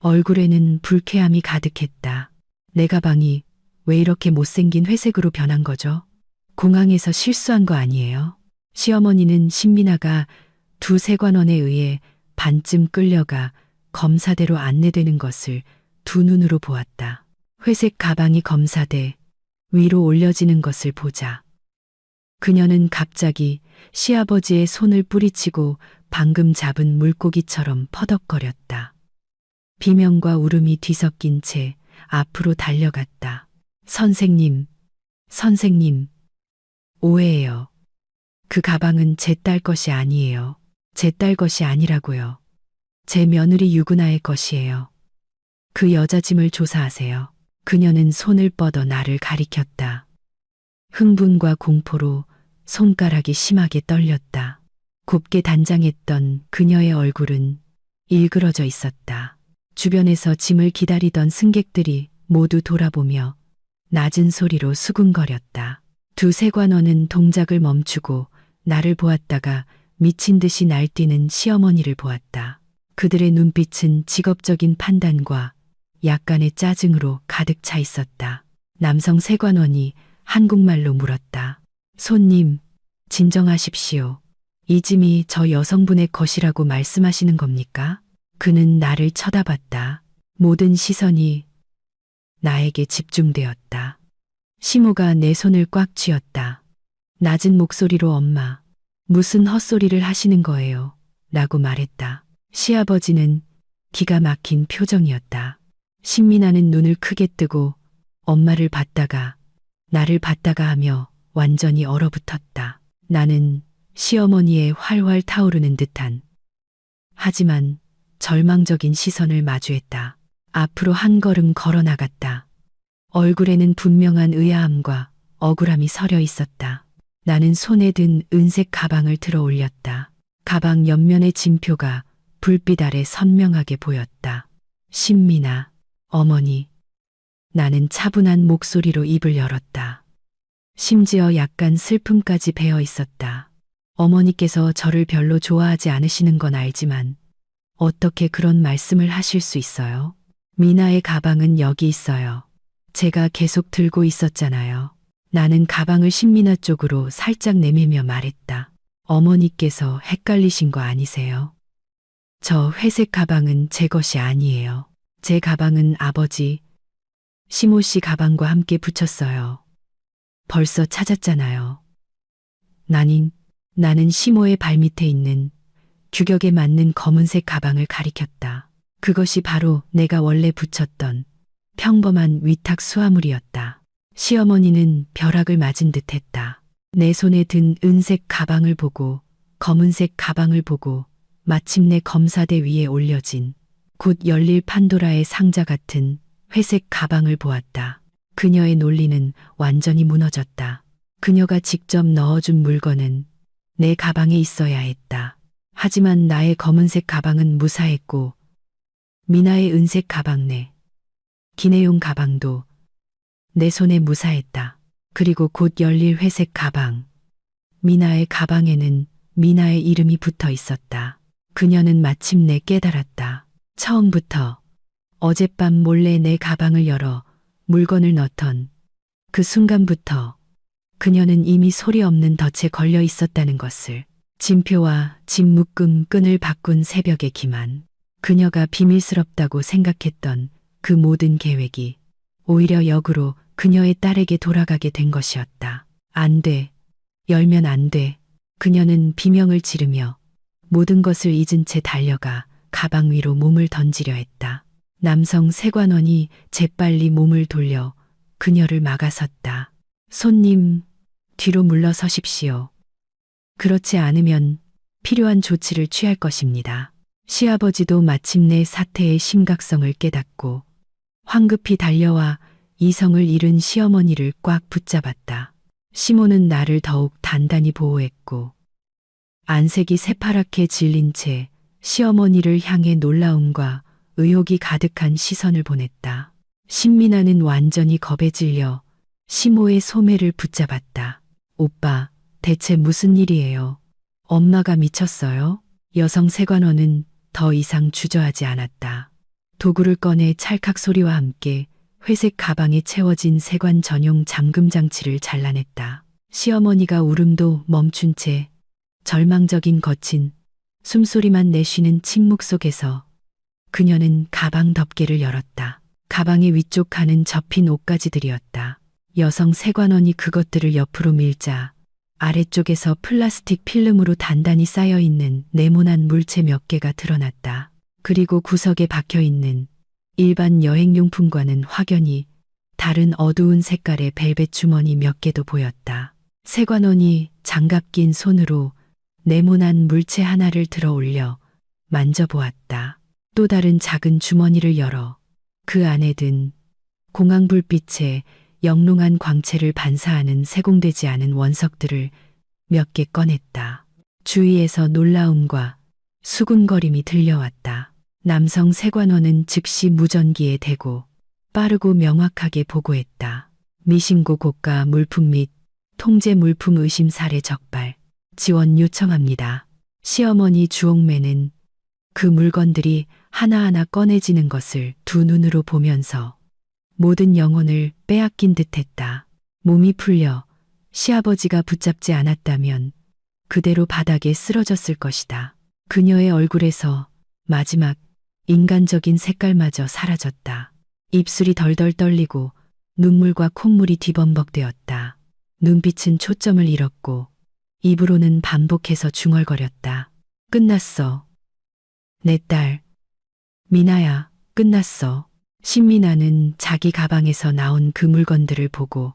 [SPEAKER 1] 얼굴에는 불쾌함이 가득했다. 내 가방이 왜 이렇게 못생긴 회색으로 변한 거죠? 공항에서 실수한 거 아니에요? 시어머니는 신민아가 두 세관원에 의해 반쯤 끌려가 검사대로 안내되는 것을 두 눈으로 보았다. 회색 가방이 검사대 위로 올려지는 것을 보자 그녀는 갑자기 시아버지의 손을 뿌리치고 방금 잡은 물고기처럼 퍼덕거렸다. 비명과 울음이 뒤섞인 채 앞으로 달려갔다. 선생님, 오해예요. 그 가방은 제 딸 것이 아니에요. 제 딸 것이 아니라고요. 제 며느리 유구나의 것이에요. 그 여자 짐을 조사하세요. 그녀는 손을 뻗어 나를 가리켰다. 흥분과 공포로 손가락이 심하게 떨렸다. 곱게 단장했던 그녀의 얼굴은 일그러져 있었다. 주변에서 짐을 기다리던 승객들이 모두 돌아보며 낮은 소리로 수군거렸다. 두 세관원은 동작을 멈추고 나를 보았다가 미친 듯이 날뛰는 시어머니를 보았다. 그들의 눈빛은 직업적인 판단과 약간의 짜증으로 가득 차 있었다. 남성 세관원이 한국말로 물었다. 손님, 진정하십시오. 이 짐이 저 여성분의 것이라고 말씀하시는 겁니까? 그는 나를 쳐다봤다. 모든 시선이 나에게 집중되었다. 시모가 내 손을 꽉 쥐었다. 낮은 목소리로 엄마, 무슨 헛소리를 하시는 거예요? 라고 말했다. 시아버지는 기가 막힌 표정이었다. 신민아는 눈을 크게 뜨고 엄마를 봤다가 나를 봤다가 하며 완전히 얼어붙었다. 나는 시어머니의 활활 타오르는 듯한 하지만 절망적인 시선을 마주했다. 앞으로 한 걸음 걸어 나갔다. 얼굴에는 분명한 의아함과 억울함이 서려 있었다. 나는 손에 든 은색 가방을 들어 올렸다. 가방 옆면의 진표가 불빛 아래 선명하게 보였다. 신민아, 어머니. 나는 차분한 목소리로 입을 열었다. 심지어 약간 슬픔까지 배어 있었다. 어머니께서 저를 별로 좋아하지 않으시는 건 알지만 어떻게 그런 말씀을 하실 수 있어요? 미나의 가방은 여기 있어요. 제가 계속 들고 있었잖아요. 나는 가방을 신민아 쪽으로 살짝 내밀며 말했다. 어머니께서 헷갈리신 거 아니세요? 저 회색 가방은 제 것이 아니에요. 제 가방은 아버지, 시모 씨 가방과 함께 붙였어요. 벌써 찾았잖아요. 나는 시모의 발밑에 있는 규격에 맞는 검은색 가방을 가리켰다. 그것이 바로 내가 원래 붙였던 평범한 위탁 수화물이었다. 시어머니는 벼락을 맞은 듯 했다. 내 손에 든 은색 가방을 보고 검은색 가방을 보고 마침내 검사대 위에 올려진 곧 열릴 판도라의 상자 같은 회색 가방을 보았다. 그녀의 논리는 완전히 무너졌다. 그녀가 직접 넣어준 물건은 내 가방에 있어야 했다. 하지만 나의 검은색 가방은 무사했고 미나의 은색 가방 내 기내용 가방도 내 손에 무사했다. 그리고 곧 열릴 회색 가방. 미나의 가방에는 미나의 이름이 붙어 있었다. 그녀는 마침내 깨달았다. 처음부터 어젯밤 몰래 내 가방을 열어 물건을 넣던 그 순간부터 그녀는 이미 소리 없는 덫에 걸려 있었다는 것을. 진표와 진묶음 끈을 바꾼 새벽의 기만. 그녀가 비밀스럽다고 생각했던 그 모든 계획이 오히려 역으로 그녀의 딸에게 돌아가게 된 것이었다. 안 돼. 열면 안 돼. 그녀는 비명을 지르며 모든 것을 잊은 채 달려가 가방 위로 몸을 던지려 했다. 남성 세관원이 재빨리 몸을 돌려 그녀를 막아섰다. 손님, 뒤로 물러서십시오. 그렇지 않으면 필요한 조치를 취할 것입니다. 시아버지도 마침내 사태의 심각성을 깨닫고 황급히 달려와 이성을 잃은 시어머니를 꽉 붙잡았다. 시모는 나를 더욱 단단히 보호했고 안색이 새파랗게 질린 채 시어머니를 향해 놀라움과 의혹이 가득한 시선을 보냈다. 신민아는 완전히 겁에 질려 시모의 소매를 붙잡았다. 오빠, 대체 무슨 일이에요? 엄마가 미쳤어요? 여성 세관원은 더 이상 주저하지 않았다. 도구를 꺼내 찰칵 소리와 함께 회색 가방에 채워진 세관 전용 잠금 장치를 잘라냈다. 시어머니가 울음도 멈춘 채 절망적인 거친 숨소리만 내쉬는 침묵 속에서 그녀는 가방 덮개를 열었다. 가방의 위쪽 칸은 접힌 옷가지들이었다. 여성 세관원이 그것들을 옆으로 밀자 아래쪽에서 플라스틱 필름으로 단단히 쌓여있는 네모난 물체 몇 개가 드러났다. 그리고 구석에 박혀있는 일반 여행용품과는 확연히 다른 어두운 색깔의 벨벳 주머니 몇 개도 보였다. 세관원이 장갑 낀 손으로 네모난 물체 하나를 들어 올려 만져보았다. 또 다른 작은 주머니를 열어 그 안에 든 공황 불빛에 영롱한 광채를 반사하는 세공되지 않은 원석들을 몇 개 꺼냈다. 주위에서 놀라움과 수군거림이 들려왔다. 남성 세관원은 즉시 무전기에 대고 빠르고 명확하게 보고했다. 미신고 고가 물품 및 통제 물품 의심 사례 적발 지원 요청합니다. 시어머니 주옥매는 그 물건들이 하나하나 꺼내지는 것을 두 눈으로 보면서 모든 영혼을 빼앗긴 듯했다. 몸이 풀려 시아버지가 붙잡지 않았다면 그대로 바닥에 쓰러졌을 것이다. 그녀의 얼굴에서 마지막 인간적인 색깔마저 사라졌다. 입술이 덜덜 떨리고 눈물과 콧물이 뒤범벅되었다. 눈빛은 초점을 잃었고 입으로는 반복해서 중얼거렸다. 끝났어. 내 딸. 미나야, 끝났어. 신미나는 자기 가방에서 나온 그 물건들을 보고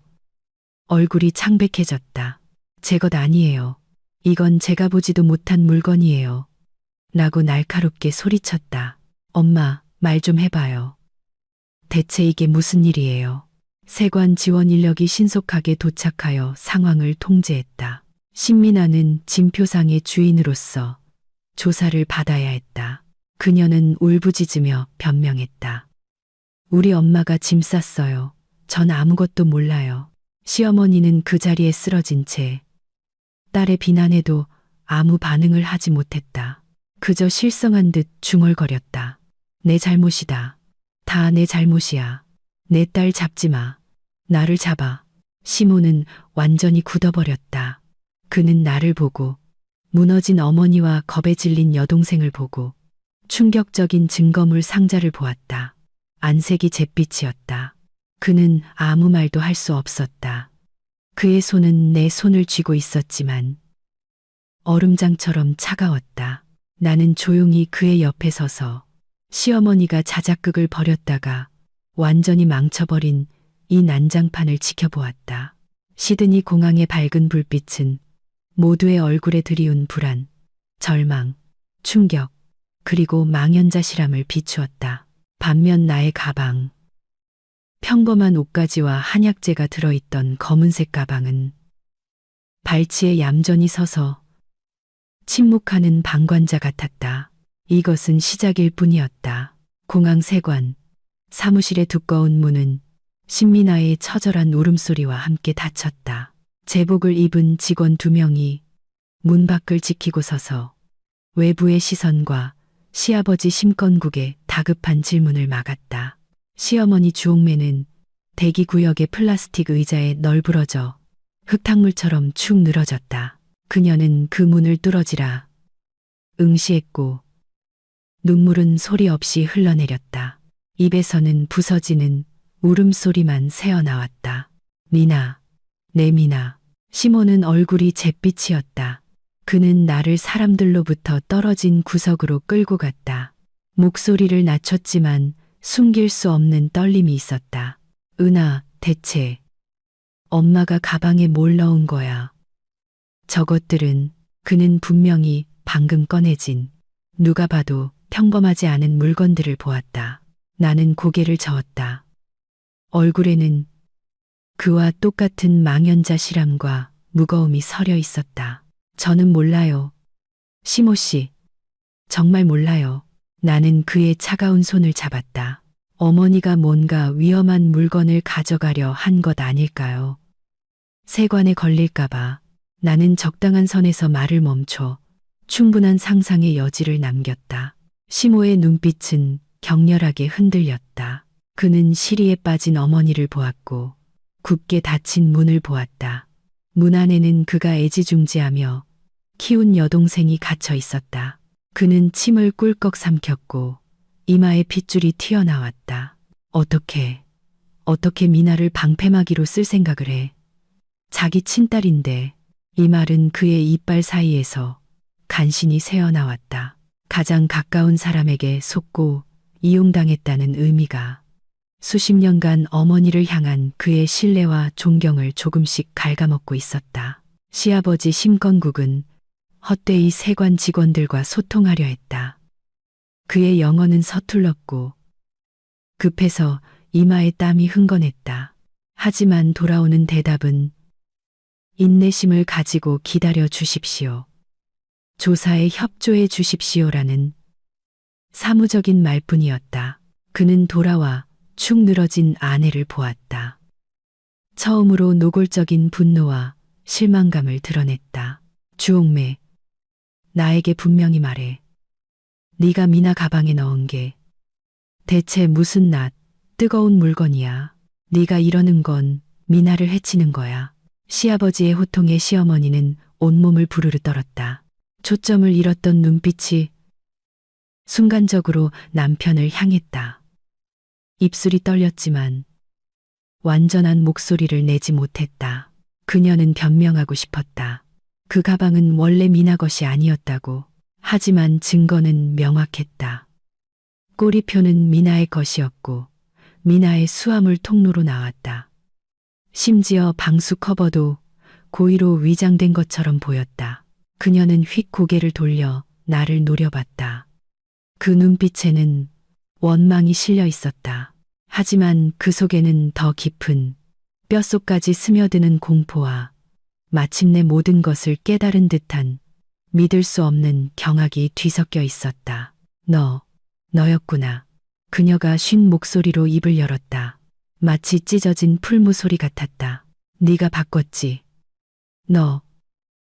[SPEAKER 1] 얼굴이 창백해졌다. 제 것 아니에요. 이건 제가 보지도 못한 물건이에요. 라고 날카롭게 소리쳤다. 엄마, 말 좀 해봐요. 대체 이게 무슨 일이에요? 세관 지원 인력이 신속하게 도착하여 상황을 통제했다. 신민아는 진표상의 주인으로서 조사를 받아야 했다. 그녀는 울부짖으며 변명했다. 우리 엄마가 짐 쌌어요. 전 아무것도 몰라요. 시어머니는 그 자리에 쓰러진 채 딸의 비난에도 아무 반응을 하지 못했다. 그저 실성한 듯 중얼거렸다. 내 잘못이다. 다 내 잘못이야. 내 딸 잡지 마. 나를 잡아. 시모는 완전히 굳어버렸다. 그는 나를 보고 무너진 어머니와 겁에 질린 여동생을 보고 충격적인 증거물 상자를 보았다. 안색이 잿빛이었다. 그는 아무 말도 할 수 없었다. 그의 손은 내 손을 쥐고 있었지만 얼음장처럼 차가웠다. 나는 조용히 그의 옆에 서서 시어머니가 자작극을 벌였다가 완전히 망쳐버린 이 난장판을 지켜보았다. 시드니 공항의 밝은 불빛은 모두의 얼굴에 드리운 불안, 절망, 충격, 그리고 망연자실함을 비추었다. 반면 나의 가방, 평범한 옷가지와 한약재가 들어있던 검은색 가방은 발치에 얌전히 서서 침묵하는 방관자 같았다. 이것은 시작일 뿐이었다. 공항 세관, 사무실의 두꺼운 문은 신민아의 처절한 울음소리와 함께 닫혔다. 제복을 입은 직원 2명이 문 밖을 지키고 서서 외부의 시선과 시아버지 심건국의 다급한 질문을 막았다. 시어머니 주옥매는 대기구역의 플라스틱 의자에 널브러져 흙탕물처럼 축 늘어졌다. 그녀는 그 문을 뚫어지라 응시했고 눈물은 소리 없이 흘러내렸다. 입에서는 부서지는 울음소리만 새어나왔다. 미나, 내 미나. 시모는 얼굴이 잿빛이었다. 그는 나를 사람들로부터 떨어진 구석으로 끌고 갔다. 목소리를 낮췄지만 숨길 수 없는 떨림이 있었다. 은하, 대체 엄마가 가방에 뭘 넣은 거야? 저것들은 그는 분명히 방금 꺼내진 누가 봐도 평범하지 않은 물건들을 보았다. 나는 고개를 저었다. 얼굴에는 그와 똑같은 망연자실함과 무거움이 서려 있었다. 저는 몰라요. 시모 씨, 정말 몰라요. 나는 그의 차가운 손을 잡았다. 어머니가 뭔가 위험한 물건을 가져가려 한 것 아닐까요? 세관에 걸릴까봐. 나는 적당한 선에서 말을 멈춰 충분한 상상의 여지를 남겼다. 시모의 눈빛은 격렬하게 흔들렸다. 그는 시리에 빠진 어머니를 보았고 굳게 닫힌 문을 보았다. 문 안에는 그가 애지중지하며 키운 여동생이 갇혀 있었다. 그는 침을 꿀꺽 삼켰고 이마에 핏줄이 튀어나왔다. 어떻게 미나를 방패막이로 쓸 생각을 해. 자기 친딸인데. 이 말은 그의 이빨 사이에서 간신히 새어나왔다. 가장 가까운 사람에게 속고 이용당했다는 의미가 수십 년간 어머니를 향한 그의 신뢰와 존경을 조금씩 갉아먹고 있었다. 시아버지 심건국은 헛되이 세관 직원들과 소통하려 했다. 그의 영어는 서툴렀고 급해서 이마에 땀이 흥건했다. 하지만 돌아오는 대답은 인내심을 가지고 기다려 주십시오. 조사에 협조해 주십시오라는 사무적인 말뿐이었다. 그는 돌아와 축 늘어진 아내를 보았다. 처음으로 노골적인 분노와 실망감을 드러냈다. 주옥매, 나에게 분명히 말해. 네가 미나 가방에 넣은 게 대체 무슨 뜨거운 물건이야. 네가 이러는 건 미나를 해치는 거야. 시아버지의 호통에 시어머니는 온몸을 부르르 떨었다. 초점을 잃었던 눈빛이 순간적으로 남편을 향했다. 입술이 떨렸지만 완전한 목소리를 내지 못했다. 그녀는 변명하고 싶었다. 그 가방은 원래 미나 것이 아니었다고. 하지만 증거는 명확했다. 꼬리표는 미나의 것이었고 미나의 수화물 통로로 나왔다. 심지어 방수 커버도 고의로 위장된 것처럼 보였다. 그녀는 휙 고개를 돌려 나를 노려봤다. 그 눈빛에는 원망이 실려 있었다. 하지만 그 속에는 더 깊은 뼛속까지 스며드는 공포와 마침내 모든 것을 깨달은 듯한 믿을 수 없는 경악이 뒤섞여 있었다. 너였구나. 그녀가 쉰 목소리로 입을 열었다. 마치 찢어진 풀무 소리 같았다. 네가 바꿨지. 너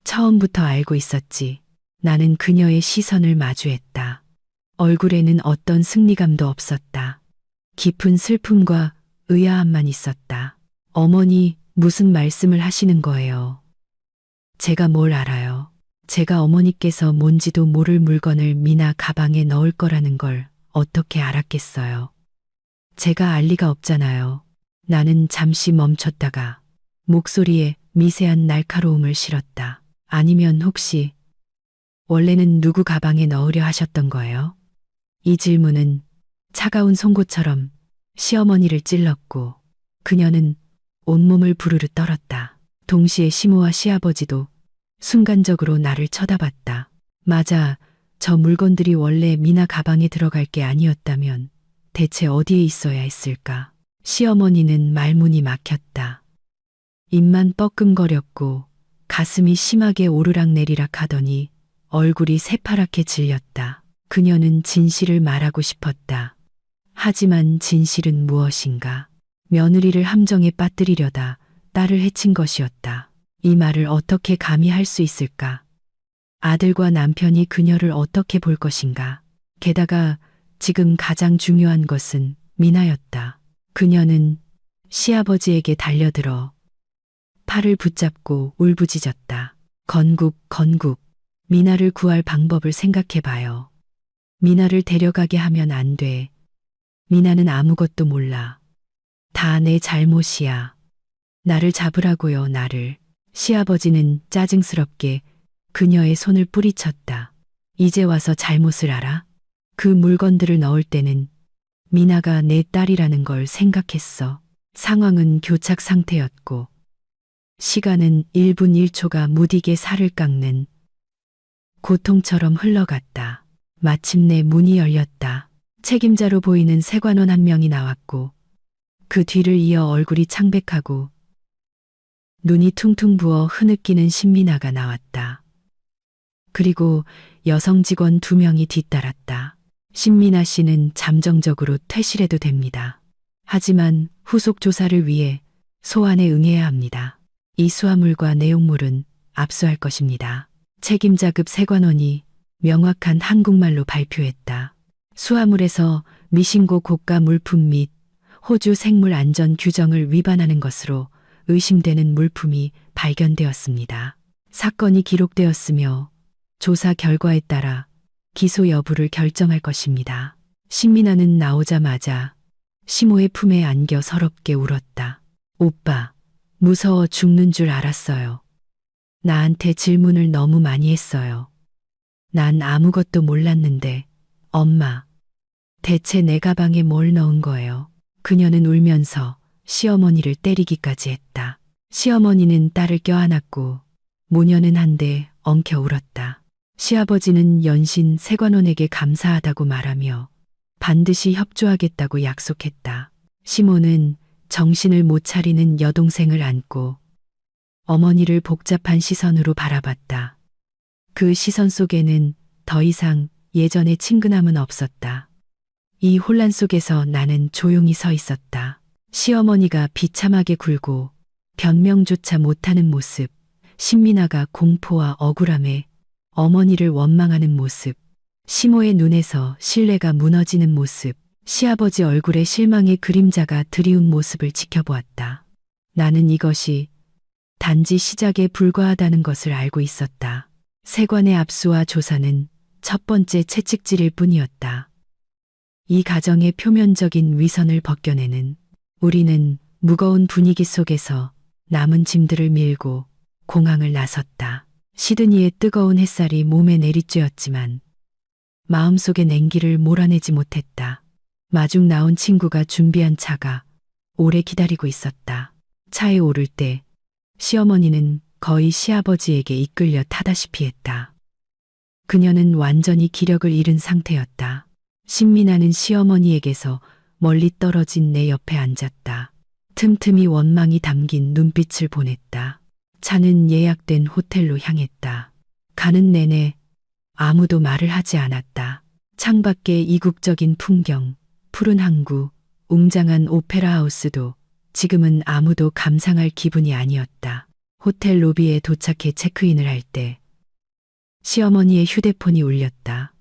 [SPEAKER 1] 처음부터 알고 있었지. 나는 그녀의 시선을 마주했다. 얼굴에는 어떤 승리감도 없었다. 깊은 슬픔과 의아함만 있었다. 어머니, 무슨 말씀을 하시는 거예요? 제가 뭘 알아요? 제가 어머니께서 뭔지도 모를 물건을 미나 가방에 넣을 거라는 걸 어떻게 알았겠어요? 제가 알 리가 없잖아요. 나는 잠시 멈췄다가 목소리에 미세한 날카로움을 실었다. 아니면 혹시 원래는 누구 가방에 넣으려 하셨던 거예요? 이 질문은 차가운 송곳처럼 시어머니를 찔렀고 그녀는 온몸을 부르르 떨었다. 동시에 시모와 시아버지도 순간적으로 나를 쳐다봤다. 맞아, 저 물건들이 원래 미나 가방에 들어갈 게 아니었다면 대체 어디에 있어야 했을까? 시어머니는 말문이 막혔다. 입만 뻐끔거렸고 가슴이 심하게 오르락내리락 하더니 얼굴이 새파랗게 질렸다. 그녀는 진실을 말하고 싶었다. 하지만 진실은 무엇인가? 며느리를 함정에 빠뜨리려다 딸을 해친 것이었다. 이 말을 어떻게 감히 할 수 있을까? 아들과 남편이 그녀를 어떻게 볼 것인가? 게다가 지금 가장 중요한 것은 미나였다. 그녀는 시아버지에게 달려들어 팔을 붙잡고 울부짖었다. 건국, 미나를 구할 방법을 생각해봐요. 미나를 데려가게 하면 안 돼. 미나는 아무것도 몰라. 다 내 잘못이야. 나를 잡으라고요, 나를. 시아버지는 짜증스럽게 그녀의 손을 뿌리쳤다. 이제 와서 잘못을 알아? 그 물건들을 넣을 때는 미나가 내 딸이라는 걸 생각했어. 상황은 교착 상태였고 시간은 1분 1초가 무디게 살을 깎는 고통처럼 흘러갔다. 마침내 문이 열렸다. 책임자로 보이는 세관원 한 명이 나왔고 그 뒤를 이어 얼굴이 창백하고 눈이 퉁퉁 부어 흐느끼는 신미나가 나왔다. 그리고 여성 직원 2명이 뒤따랐다. 신미나 씨는 잠정적으로 퇴실해도 됩니다. 하지만 후속 조사를 위해 소환에 응해야 합니다. 이 수화물과 내용물은 압수할 것입니다. 책임자급 세관원이 명확한 한국말로 발표했다. 수화물에서 미신고 고가 물품 및 호주 생물 안전 규정을 위반하는 것으로 의심되는 물품이 발견되었습니다. 사건이 기록되었으며 조사 결과에 따라 기소 여부를 결정할 것입니다. 신미나는 나오자마자 시모의 품에 안겨 서럽게 울었다. 오빠, 무서워 죽는 줄 알았어요. 나한테 질문을 너무 많이 했어요. 난 아무것도 몰랐는데, 엄마, 대체 내 가방에 뭘 넣은 거예요? 그녀는 울면서 시어머니를 때리기까지 했다. 시어머니는 딸을 껴안았고 모녀는 한데 엉켜 울었다. 시아버지는 연신 세관원에게 감사하다고 말하며 반드시 협조하겠다고 약속했다. 시모는 정신을 못 차리는 여동생을 안고 어머니를 복잡한 시선으로 바라봤다. 그 시선 속에는 더 이상 예전의 친근함은 없었다. 이 혼란 속에서 나는 조용히 서 있었다. 시어머니가 비참하게 굴고 변명조차 못하는 모습, 신미나가 공포와 억울함에 어머니를 원망하는 모습, 시모의 눈에서 신뢰가 무너지는 모습, 시아버지 얼굴에 실망의 그림자가 드리운 모습을 지켜보았다. 나는 이것이 단지 시작에 불과하다는 것을 알고 있었다. 세관의 압수와 조사는 첫 번째 채찍질일 뿐이었다. 이 가정의 표면적인 위선을 벗겨내는 우리는 무거운 분위기 속에서 남은 짐들을 밀고 공항을 나섰다. 시드니의 뜨거운 햇살이 몸에 내리쬐었지만 마음속의 냉기를 몰아내지 못했다. 마중 나온 친구가 준비한 차가 오래 기다리고 있었다. 차에 오를 때 시어머니는 거의 시아버지에게 이끌려 타다시피 했다. 그녀는 완전히 기력을 잃은 상태였다. 신민아는 시어머니에게서 멀리 떨어진 내 옆에 앉았다. 틈틈이 원망이 담긴 눈빛을 보냈다. 차는 예약된 호텔로 향했다. 가는 내내 아무도 말을 하지 않았다. 창밖의 이국적인 풍경, 푸른 항구, 웅장한 오페라 하우스도 지금은 아무도 감상할 기분이 아니었다. 호텔 로비에 도착해 체크인을 할 때 시어머니의 휴대폰이 울렸다.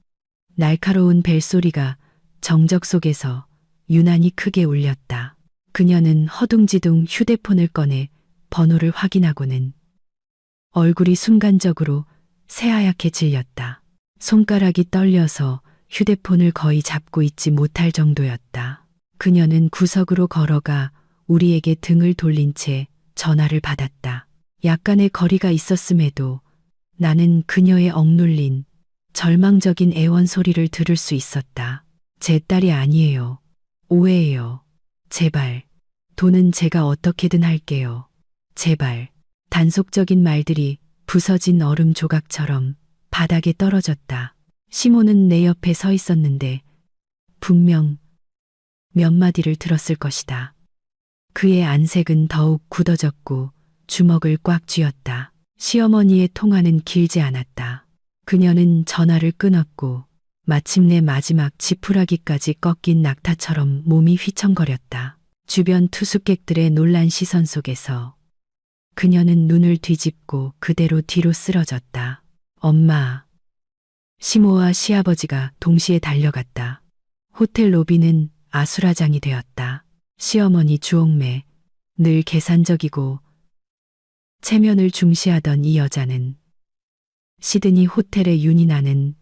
[SPEAKER 1] 날카로운 벨소리가 정적 속에서 유난히 크게 울렸다. 그녀는 허둥지둥 휴대폰을 꺼내 번호를 확인하고는 얼굴이 순간적으로 새하얗게 질렸다. 손가락이 떨려서 휴대폰을 거의 잡고 있지 못할 정도였다. 그녀는 구석으로 걸어가 우리에게 등을 돌린 채 전화를 받았다. 약간의 거리가 있었음에도 나는 그녀의 억눌린 절망적인 애원 소리를 들을 수 있었다. 제 딸이 아니에요. 오해예요. 제발. 돈은 제가 어떻게든 할게요. 제발. 단속적인 말들이 부서진 얼음 조각처럼 바닥에 떨어졌다. 시모는 내 옆에 서 있었는데 분명 몇 마디를 들었을 것이다. 그의 안색은 더욱 굳어졌고 주먹을 꽉 쥐었다. 시어머니의 통화는 길지 않았다. 그녀는 전화를 끊었고 마침내 마지막 지푸라기까지 꺾인 낙타처럼 몸이 휘청거렸다. 주변 투숙객들의 놀란 시선 속에서 그녀는 눈을 뒤집고 그대로 뒤로 쓰러졌다. 엄마. 시모와 시아버지가 동시에 달려갔다. 호텔 로비는 아수라장이 되었다. 시어머니 주옥매, 늘 계산적이고 체면을 중시하던 이 여자는 시드니 호텔의 윤이 나는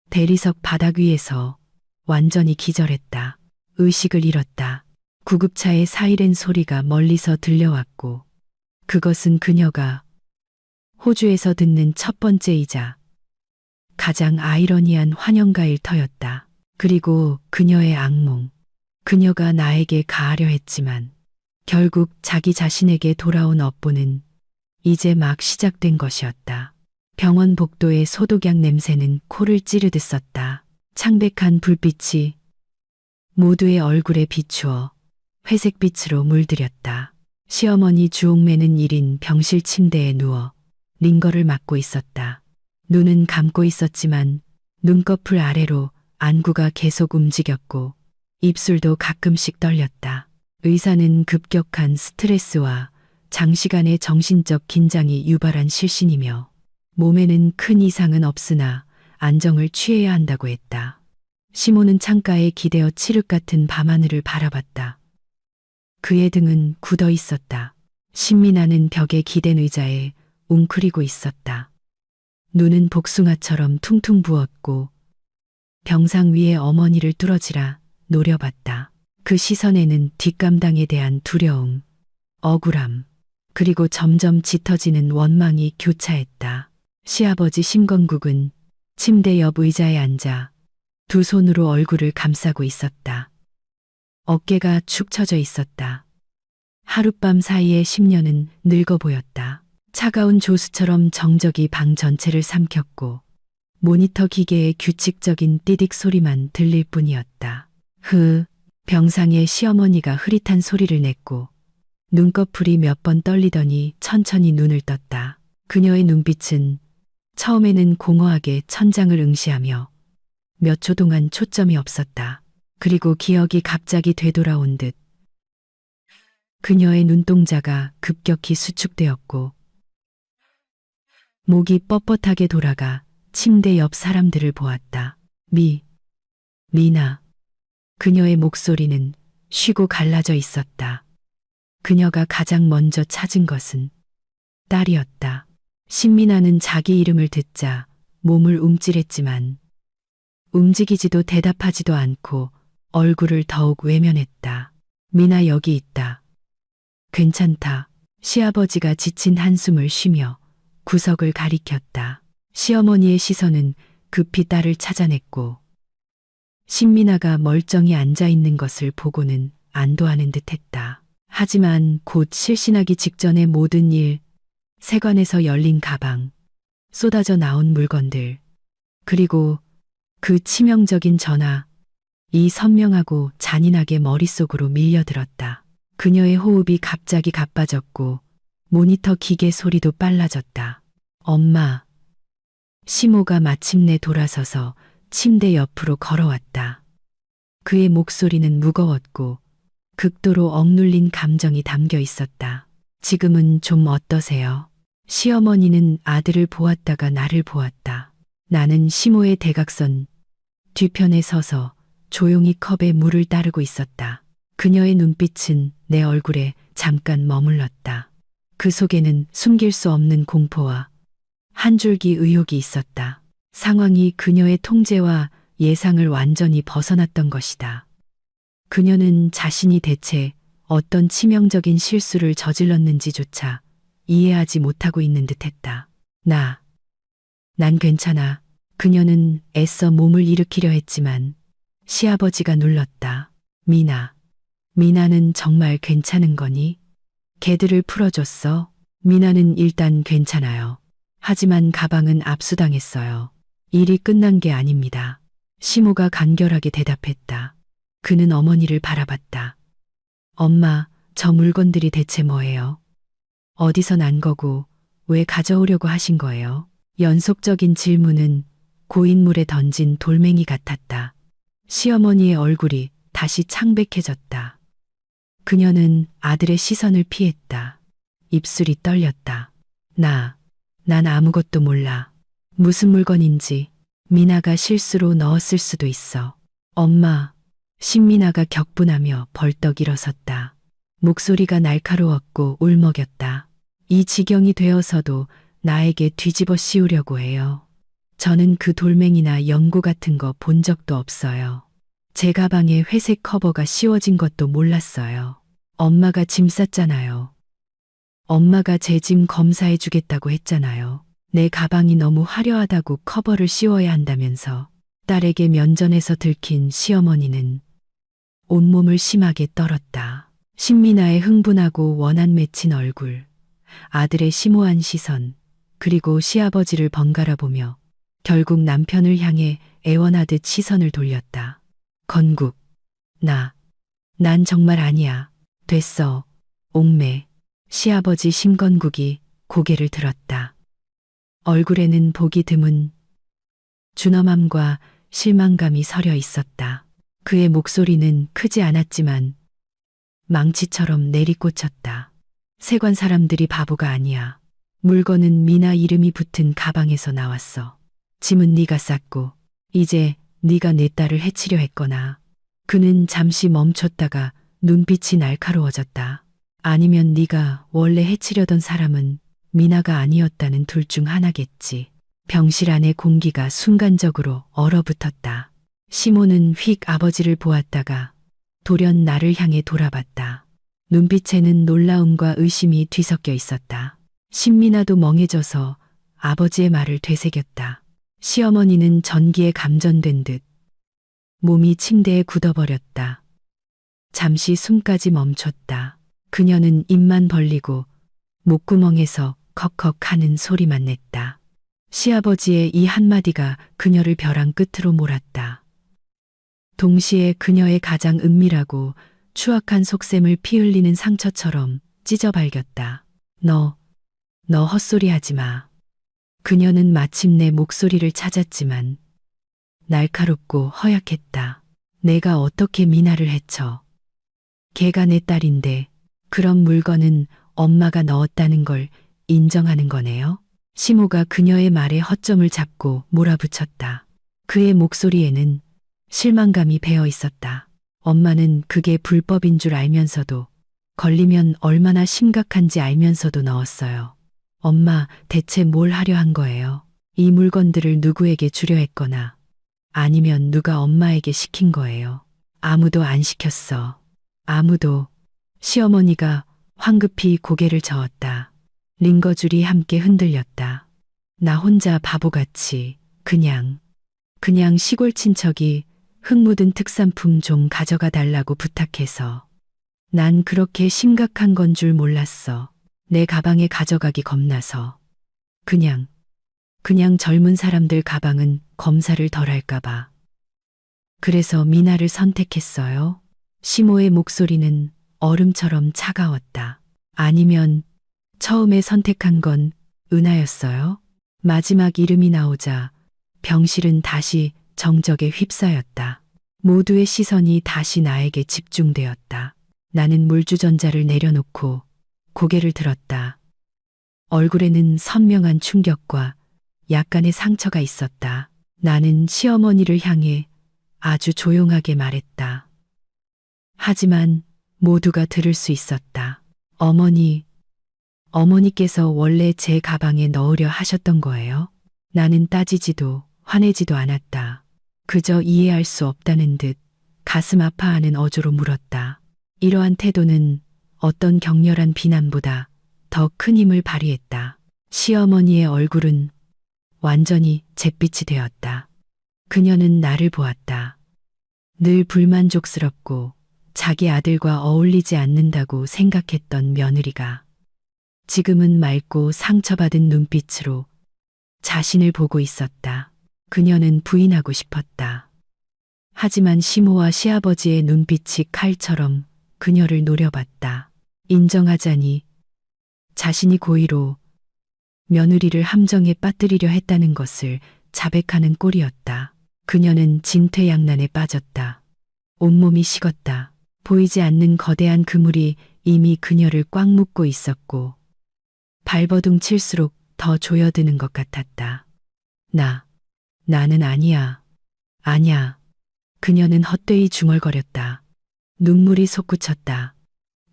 [SPEAKER 1] 대리석 바닥 위에서 완전히 기절했다. 의식을 잃었다. 구급차의 사이렌 소리가 멀리서 들려왔고 그것은 그녀가 호주에서 듣는 첫 번째이자 가장 아이러니한 환영가 일터였다. 그리고 그녀의 악몽. 그녀가 나에게 가하려 했지만 결국 자기 자신에게 돌아온 업보는 이제 막 시작된 것이었다. 병원 복도의 소독약 냄새는 코를 찌르듯 썼다. 창백한 불빛이 모두의 얼굴에 비추어 회색빛으로 물들였다. 시어머니 주옥매는 1인 병실 침대에 누워 링거를 맞고 있었다. 눈은 감고 있었지만 눈꺼풀 아래로 안구가 계속 움직였고 입술도 가끔씩 떨렸다. 의사는 급격한 스트레스와 장시간의 정신적 긴장이 유발한 실신이며 몸에는 큰 이상은 없으나 안정을 취해야 한다고 했다. 시모는 창가에 기대어 칠흑 같은 밤하늘을 바라봤다. 그의 등은 굳어 있었다. 신민아는 벽에 기댄 의자에 웅크리고 있었다. 눈은 복숭아처럼 퉁퉁 부었고 병상 위에 어머니를 뚫어지라 노려봤다. 그 시선에는 뒷감당에 대한 두려움, 억울함, 그리고 점점 짙어지는 원망이 교차했다. 시아버지 심건국은 침대 옆 의자에 앉아 두 손으로 얼굴을 감싸고 있었다. 어깨가 축 처져 있었다. 하룻밤 사이에 10년은 늙어 보였다. 차가운 조수처럼 정적이 방 전체를 삼켰고 모니터 기계의 규칙적인 띠딕 소리만 들릴 뿐이었다. 병상에 시어머니가 흐릿한 소리를 냈고 눈꺼풀이 몇 번 떨리더니 천천히 눈을 떴다. 그녀의 눈빛은 처음에는 공허하게 천장을 응시하며 몇 초 동안 초점이 없었다. 그리고 기억이 갑자기 되돌아온 듯 그녀의 눈동자가 급격히 수축되었고 목이 뻣뻣하게 돌아가 침대 옆 사람들을 보았다. 미나. 그녀의 목소리는 쉬고 갈라져 있었다. 그녀가 가장 먼저 찾은 것은 딸이었다. 신민아는 자기 이름을 듣자 몸을 움찔했지만 움직이지도 대답하지도 않고 얼굴을 더욱 외면했다. 미나 여기 있다. 괜찮다. 시아버지가 지친 한숨을 쉬며 구석을 가리켰다. 시어머니의 시선은 급히 딸을 찾아냈고 신미나가 멀쩡히 앉아 있는 것을 보고는 안도하는 듯했다. 하지만 곧 실신하기 직전의 모든 일, 세관에서 열린 가방, 쏟아져 나온 물건들, 그리고 그 치명적인 전화, 이 선명하고 잔인하게 머릿속으로 밀려들었다. 그녀의 호흡이 갑자기 가빠졌고 모니터 기계 소리도 빨라졌다. 엄마. 시모가 마침내 돌아서서 침대 옆으로 걸어왔다. 그의 목소리는 무거웠고 극도로 억눌린 감정이 담겨 있었다. 지금은 좀 어떠세요? 시어머니는 아들을 보았다가 나를 보았다. 나는 시모의 대각선 뒤편에 서서 조용히 컵에 물을 따르고 있었다. 그녀의 눈빛은 내 얼굴에 잠깐 머물렀다. 그 속에는 숨길 수 없는 공포와 한 줄기 의욕이 있었다. 상황이 그녀의 통제와 예상을 완전히 벗어났던 것이다. 그녀는 자신이 대체 어떤 치명적인 실수를 저질렀는지조차 이해하지 못하고 있는 듯했다. 난 괜찮아. 그녀는 애써 몸을 일으키려 했지만 시아버지가 눌렀다. 미나는 정말 괜찮은 거니? 개들을 풀어줬어. 미나는 일단 괜찮아요. 하지만 가방은 압수당했어요. 일이 끝난 게 아닙니다. 시모가 간결하게 대답했다. 그는 어머니를 바라봤다. 엄마, 저 물건들이 대체 뭐예요? 어디서 난 거고 왜 가져오려고 하신 거예요? 연속적인 질문은 고인물에 던진 돌멩이 같았다. 시어머니의 얼굴이 다시 창백해졌다. 그녀는 아들의 시선을 피했다. 입술이 떨렸다. 난 아무것도 몰라. 무슨 물건인지 미나가 실수로 넣었을 수도 있어. 엄마. 신미나가 격분하며 벌떡 일어섰다. 목소리가 날카로웠고 울먹였다. 이 지경이 되어서도 나에게 뒤집어 씌우려고 해요. 저는 그 돌멩이나 연고 같은 거 본 적도 없어요. 제 가방에 회색 커버가 씌워진 것도 몰랐어요. 엄마가 짐 쌌잖아요. 엄마가 제 짐 검사해 주겠다고 했잖아요. 내 가방이 너무 화려하다고 커버를 씌워야 한다면서. 딸에게 면전에서 들킨 시어머니는 온몸을 심하게 떨었다. 신미나의 흥분하고 원한 맺힌 얼굴, 아들의 심오한 시선, 그리고 시아버지를 번갈아 보며 결국 남편을 향해 애원하듯 시선을 돌렸다. 건국, 난 정말 아니야. 됐어. 옥매. 시아버지 심건국이 고개를 들었다. 얼굴에는 보기 드문 준엄함과 실망감이 서려 있었다. 그의 목소리는 크지 않았지만 망치처럼 내리꽂혔다. 세관 사람들이 바보가 아니야. 물건은 미나 이름이 붙은 가방에서 나왔어. 짐은 네가 쌌고 이제 네가 내 딸을 해치려 했거나. 그는 잠시 멈췄다가 눈빛이 날카로워졌다. 아니면 네가 원래 해치려던 사람은 미나가 아니었다는 둘 중 하나겠지. 병실 안의 공기가 순간적으로 얼어붙었다. 시모는 휙 아버지를 보았다가 돌연 나를 향해 돌아봤다. 눈빛에는 놀라움과 의심이 뒤섞여 있었다. 신미나도 멍해져서 아버지의 말을 되새겼다. 시어머니는 전기에 감전된 듯 몸이 침대에 굳어버렸다. 잠시 숨까지 멈췄다. 그녀는 입만 벌리고 목구멍에서 컥컥 하는 소리만 냈다. 시아버지의 이 한마디가 그녀를 벼랑 끝으로 몰았다. 동시에 그녀의 가장 은밀하고 추악한 속셈을 피 흘리는 상처처럼 찢어 발겼다. 너 헛소리하지 마. 그녀는 마침내 목소리를 찾았지만 날카롭고 허약했다. 내가 어떻게 미나를 해쳐. 걔가 내 딸인데 그런 물건은 엄마가 넣었다는 걸 인정하는 거네요. 시모가 그녀의 말에 허점을 잡고 몰아붙였다. 그의 목소리에는 실망감이 배어 있었다. 엄마는 그게 불법인 줄 알면서도 걸리면 얼마나 심각한지 알면서도 넣었어요. 엄마, 대체 뭘 하려 한 거예요? 이 물건들을 누구에게 주려 했거나 아니면 누가 엄마에게 시킨 거예요. 아무도 안 시켰어. 아무도. 시어머니가 황급히 고개를 저었다. 링거줄이 함께 흔들렸다. 나 혼자 바보같이 그냥 시골 친척이 흙 묻은 특산품 좀 가져가 달라고 부탁해서. 난 그렇게 심각한 건 줄 몰랐어. 내 가방에 가져가기 겁나서. 그냥 젊은 사람들 가방은 검사를 덜 할까봐. 그래서 미나를 선택했어요. 시모의 목소리는 얼음처럼 차가웠다. 아니면 처음에 선택한 건 은하였어요? 마지막 이름이 나오자 병실은 다시 정적에 휩싸였다. 모두의 시선이 다시 나에게 집중되었다. 나는 물주전자를 내려놓고 고개를 들었다. 얼굴에는 선명한 충격과 약간의 상처가 있었다. 나는 시어머니를 향해 아주 조용하게 말했다. 하지만 모두가 들을 수 있었다. 어머니께서 원래 제 가방에 넣으려 하셨던 거예요? 나는 따지지도 화내지도 않았다. 그저 이해할 수 없다는 듯 가슴 아파하는 어조로 물었다. 이러한 태도는 어떤 격렬한 비난보다 더 큰 힘을 발휘했다. 시어머니의 얼굴은 완전히 잿빛이 되었다. 그녀는 나를 보았다. 늘 불만족스럽고 자기 아들과 어울리지 않는다고 생각했던 며느리가 지금은 맑고 상처받은 눈빛으로 자신을 보고 있었다. 그녀는 부인하고 싶었다. 하지만 시모와 시아버지의 눈빛이 칼처럼 그녀를 노려봤다. 인정하자니 자신이 고의로 며느리를 함정에 빠뜨리려 했다는 것을 자백하는 꼴이었다. 그녀는 진퇴양난에 빠졌다. 온몸이 식었다. 보이지 않는 거대한 그물이 이미 그녀를 꽉 묶고 있었고 발버둥 칠수록 더 조여드는 것 같았다. 나는 아니야. 아냐. 그녀는 헛되이 중얼거렸다. 눈물이 솟구쳤다.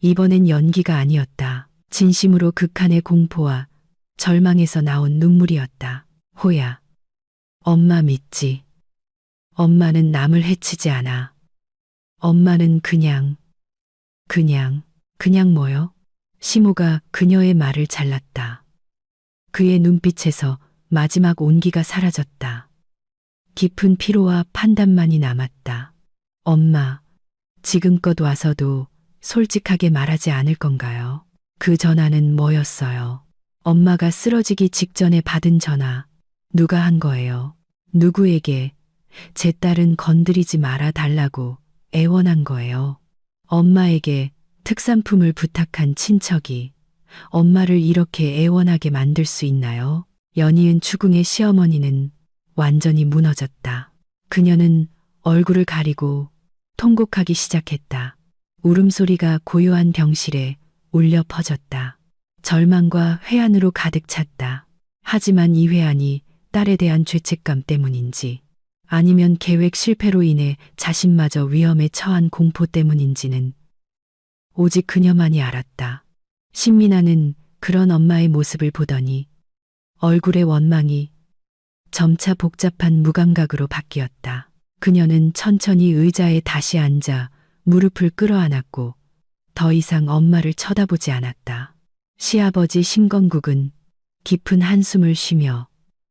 [SPEAKER 1] 이번엔 연기가 아니었다. 진심으로 극한의 공포와 절망에서 나온 눈물이었다. 호야. 엄마 믿지. 엄마는 남을 해치지 않아. 엄마는 그냥 뭐요? 시모가 그녀의 말을 잘랐다. 그의 눈빛에서 마지막 온기가 사라졌다. 깊은 피로와 판단만이 남았다. 엄마, 지금껏 와서도 솔직하게 말하지 않을 건가요? 그 전화는 뭐였어요? 엄마가 쓰러지기 직전에 받은 전화. 누가 한 거예요? 누구에게 제 딸은 건드리지 말아 달라고 애원한 거예요? 엄마에게 특산품을 부탁한 친척이 엄마를 이렇게 애원하게 만들 수 있나요? 연이은 추궁의 시어머니는 완전히 무너졌다. 그녀는 얼굴을 가리고 통곡하기 시작했다. 울음소리가 고요한 병실에 울려 퍼졌다. 절망과 회한으로 가득 찼다. 하지만 이 회한이 딸에 대한 죄책감 때문인지 아니면 계획 실패로 인해 자신마저 위험에 처한 공포 때문인지는 오직 그녀만이 알았다. 신민아는 그런 엄마의 모습을 보더니 얼굴의 원망이 점차 복잡한 무감각으로 바뀌었다. 그녀는 천천히 의자에 다시 앉아 무릎을 끌어안았고 더 이상 엄마를 쳐다보지 않았다. 시아버지 심건국은 깊은 한숨을 쉬며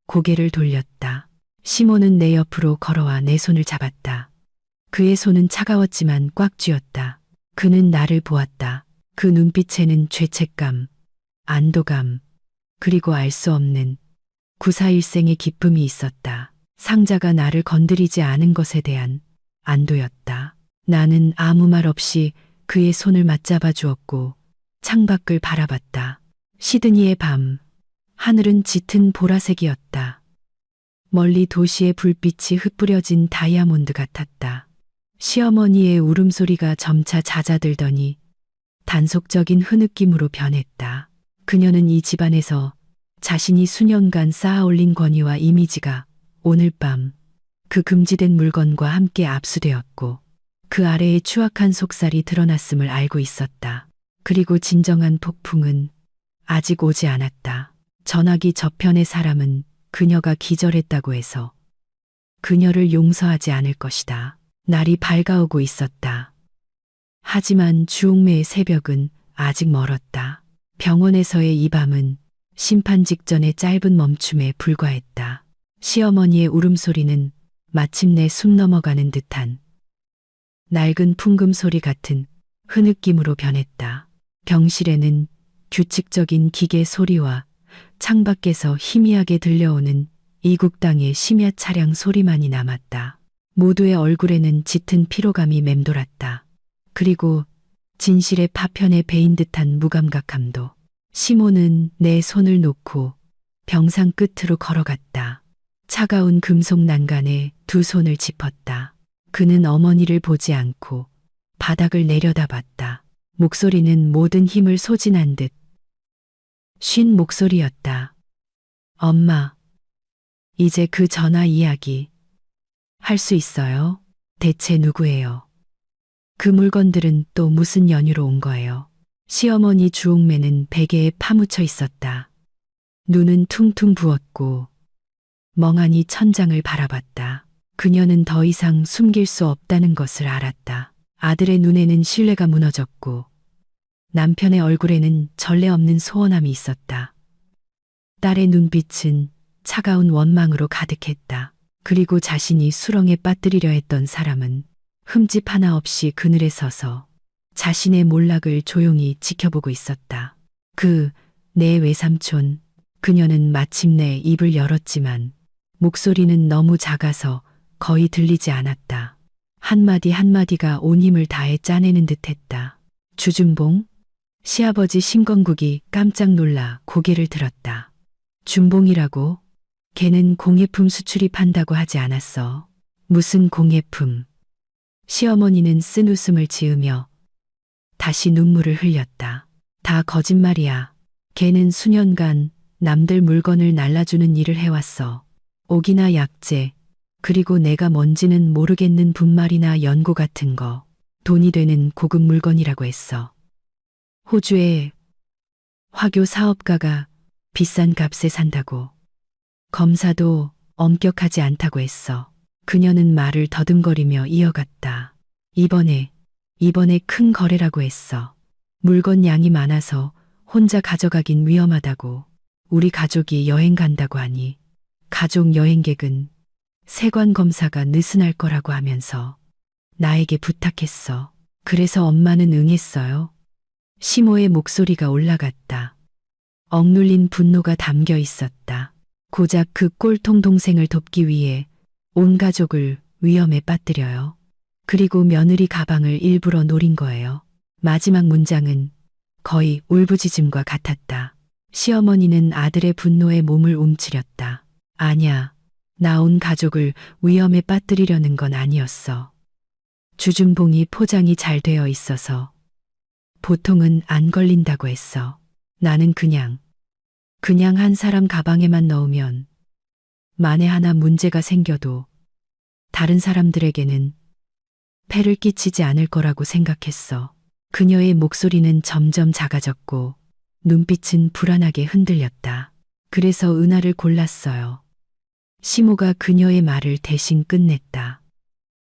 [SPEAKER 1] 고개를 돌렸다. 시모는 내 옆으로 걸어와 내 손을 잡았다. 그의 손은 차가웠지만 꽉 쥐었다. 그는 나를 보았다. 그 눈빛에는 죄책감, 안도감, 그리고 알 수 없는 구사일생의 기쁨이 있었다. 상자가 나를 건드리지 않은 것에 대한 안도였다. 나는 아무 말 없이 그의 손을 맞잡아 주었고 창밖을 바라봤다. 시드니의 밤, 하늘은 짙은 보라색이었다. 멀리 도시의 불빛이 흩뿌려진 다이아몬드 같았다. 시어머니의 울음소리가 점차 잦아들더니 단속적인 흐느낌으로 변했다. 그녀는 이 집안에서 자신이 수년간 쌓아올린 권위와 이미지가 오늘 밤 그 금지된 물건과 함께 압수되었고 그 아래의 추악한 속살이 드러났음을 알고 있었다. 그리고 진정한 폭풍은 아직 오지 않았다. 전화기 저편의 사람은 그녀가 기절했다고 해서 그녀를 용서하지 않을 것이다. 날이 밝아오고 있었다. 하지만 주옥매의 새벽은 아직 멀었다. 병원에서의 이 밤은 심판 직전의 짧은 멈춤에 불과했다. 시어머니의 울음소리는 마침내 숨 넘어가는 듯한 낡은 풍금소리 같은 흐느낌으로 변했다. 병실에는 규칙적인 기계 소리와 창밖에서 희미하게 들려오는 이국당의 심야 차량 소리만이 남았다. 모두의 얼굴에는 짙은 피로감이 맴돌았다. 그리고 진실의 파편에 베인 듯한 무감각함도. 시모는 내 손을 놓고 병상 끝으로 걸어갔다. 차가운 금속 난간에 두 손을 짚었다. 그는 어머니를 보지 않고 바닥을 내려다봤다. 목소리는 모든 힘을 소진한 듯 쉰 목소리였다. 엄마, 이제 그 전화 이야기 할 수 있어요? 대체 누구예요? 그 물건들은 또 무슨 연유로 온 거예요? 시어머니 주옥매는 베개에 파묻혀 있었다. 눈은 퉁퉁 부었고 멍하니 천장을 바라봤다. 그녀는 더 이상 숨길 수 없다는 것을 알았다. 아들의 눈에는 신뢰가 무너졌고 남편의 얼굴에는 전례 없는 소원함이 있었다. 딸의 눈빛은 차가운 원망으로 가득했다. 그리고 자신이 수렁에 빠뜨리려 했던 사람은 흠집 하나 없이 그늘에 서서 자신의 몰락을 조용히 지켜보고 있었다. 내 외삼촌. 그녀는 마침내 입을 열었지만 목소리는 너무 작아서 거의 들리지 않았다. 한마디 한마디가 온 힘을 다해 짜내는 듯했다. 주준봉? 시아버지 심건국이 깜짝 놀라 고개를 들었다. 준봉이라고? 걔는 공예품 수출입한다고 하지 않았어. 무슨 공예품? 시어머니는 쓴 웃음을 지으며 다시 눈물을 흘렸다. 다 거짓말이야. 걔는 수년간 남들 물건을 날라주는 일을 해왔어. 옥이나 약재, 그리고 내가 뭔지는 모르겠는 분말이나 연고 같은 거. 돈이 되는 고급 물건이라고 했어. 호주의 화교 사업가가 비싼 값에 산다고. 검사도 엄격하지 않다고 했어. 그녀는 말을 더듬거리며 이어갔다. 이번에 큰 거래라고 했어. 물건 양이 많아서 혼자 가져가긴 위험하다고. 우리 가족이 여행 간다고 하니 가족 여행객은 세관 검사가 느슨할 거라고 하면서 나에게 부탁했어. 그래서 엄마는 응했어요. 시모의 목소리가 올라갔다. 억눌린 분노가 담겨 있었다. 고작 그 꼴통 동생을 돕기 위해 온 가족을 위험에 빠뜨려요. 그리고 며느리 가방을 일부러 노린 거예요. 마지막 문장은 거의 울부짖음과 같았다. 시어머니는 아들의 분노에 몸을 움츠렸다. 아냐, 나 온 가족을 위험에 빠뜨리려는 건 아니었어. 주준봉이 포장이 잘 되어 있어서 보통은 안 걸린다고 했어. 나는 그냥 한 사람 가방에만 넣으면 만에 하나 문제가 생겨도 다른 사람들에게는 폐를 끼치지 않을 거라고 생각했어. 그녀의 목소리는 점점 작아졌고 눈빛은 불안하게 흔들렸다. 그래서 은하를 골랐어요. 시모가 그녀의 말을 대신 끝냈다.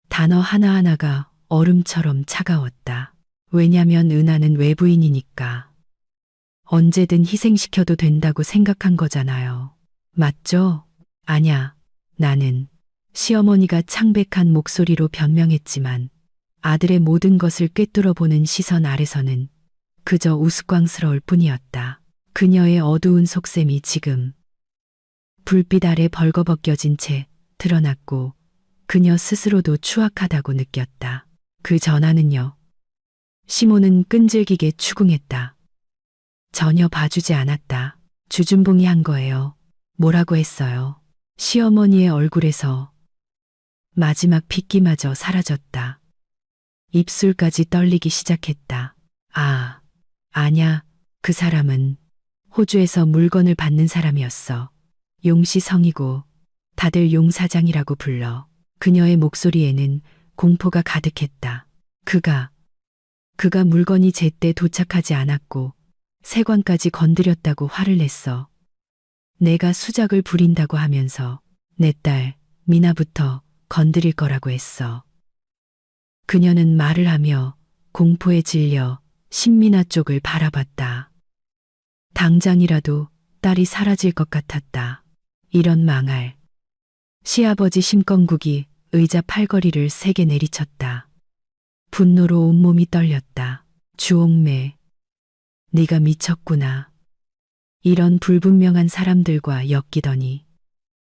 [SPEAKER 1] 단어 하나하나가 얼음처럼 차가웠다. 왜냐면 은하는 외부인이니까. 언제든 희생시켜도 된다고 생각한 거잖아요. 맞죠? 아냐, 나는. 시어머니가 창백한 목소리로 변명했지만 아들의 모든 것을 꿰뚫어보는 시선 아래서는 그저 우스꽝스러울 뿐이었다. 그녀의 어두운 속셈이 지금 불빛 아래 벌거벗겨진 채 드러났고 그녀 스스로도 추악하다고 느꼈다. 그 전화는요. 시모는 끈질기게 추궁했다. 전혀 봐주지 않았다. 주준봉이 한 거예요. 뭐라고 했어요? 시어머니의 얼굴에서 마지막 핏기마저 사라졌다. 입술까지 떨리기 시작했다. 아냐, 그 사람은 호주에서 물건을 받는 사람이었어. 용시성이고 다들 용사장이라고 불러. 그녀의 목소리에는 공포가 가득했다. 그가 물건이 제때 도착하지 않았고 세관까지 건드렸다고 화를 냈어. 내가 수작을 부린다고 하면서 내 딸 미나부터 건드릴 거라고 했어. 그녀는 말을 하며 공포에 질려 신미나 쪽을 바라봤다. 당장이라도 딸이 사라질 것 같았다. 이런 망할. 시아버지 심건국이 의자 팔걸이를 세게 내리쳤다. 분노로 온몸이 떨렸다. 주옥매, 네가 미쳤구나. 이런 불분명한 사람들과 엮이더니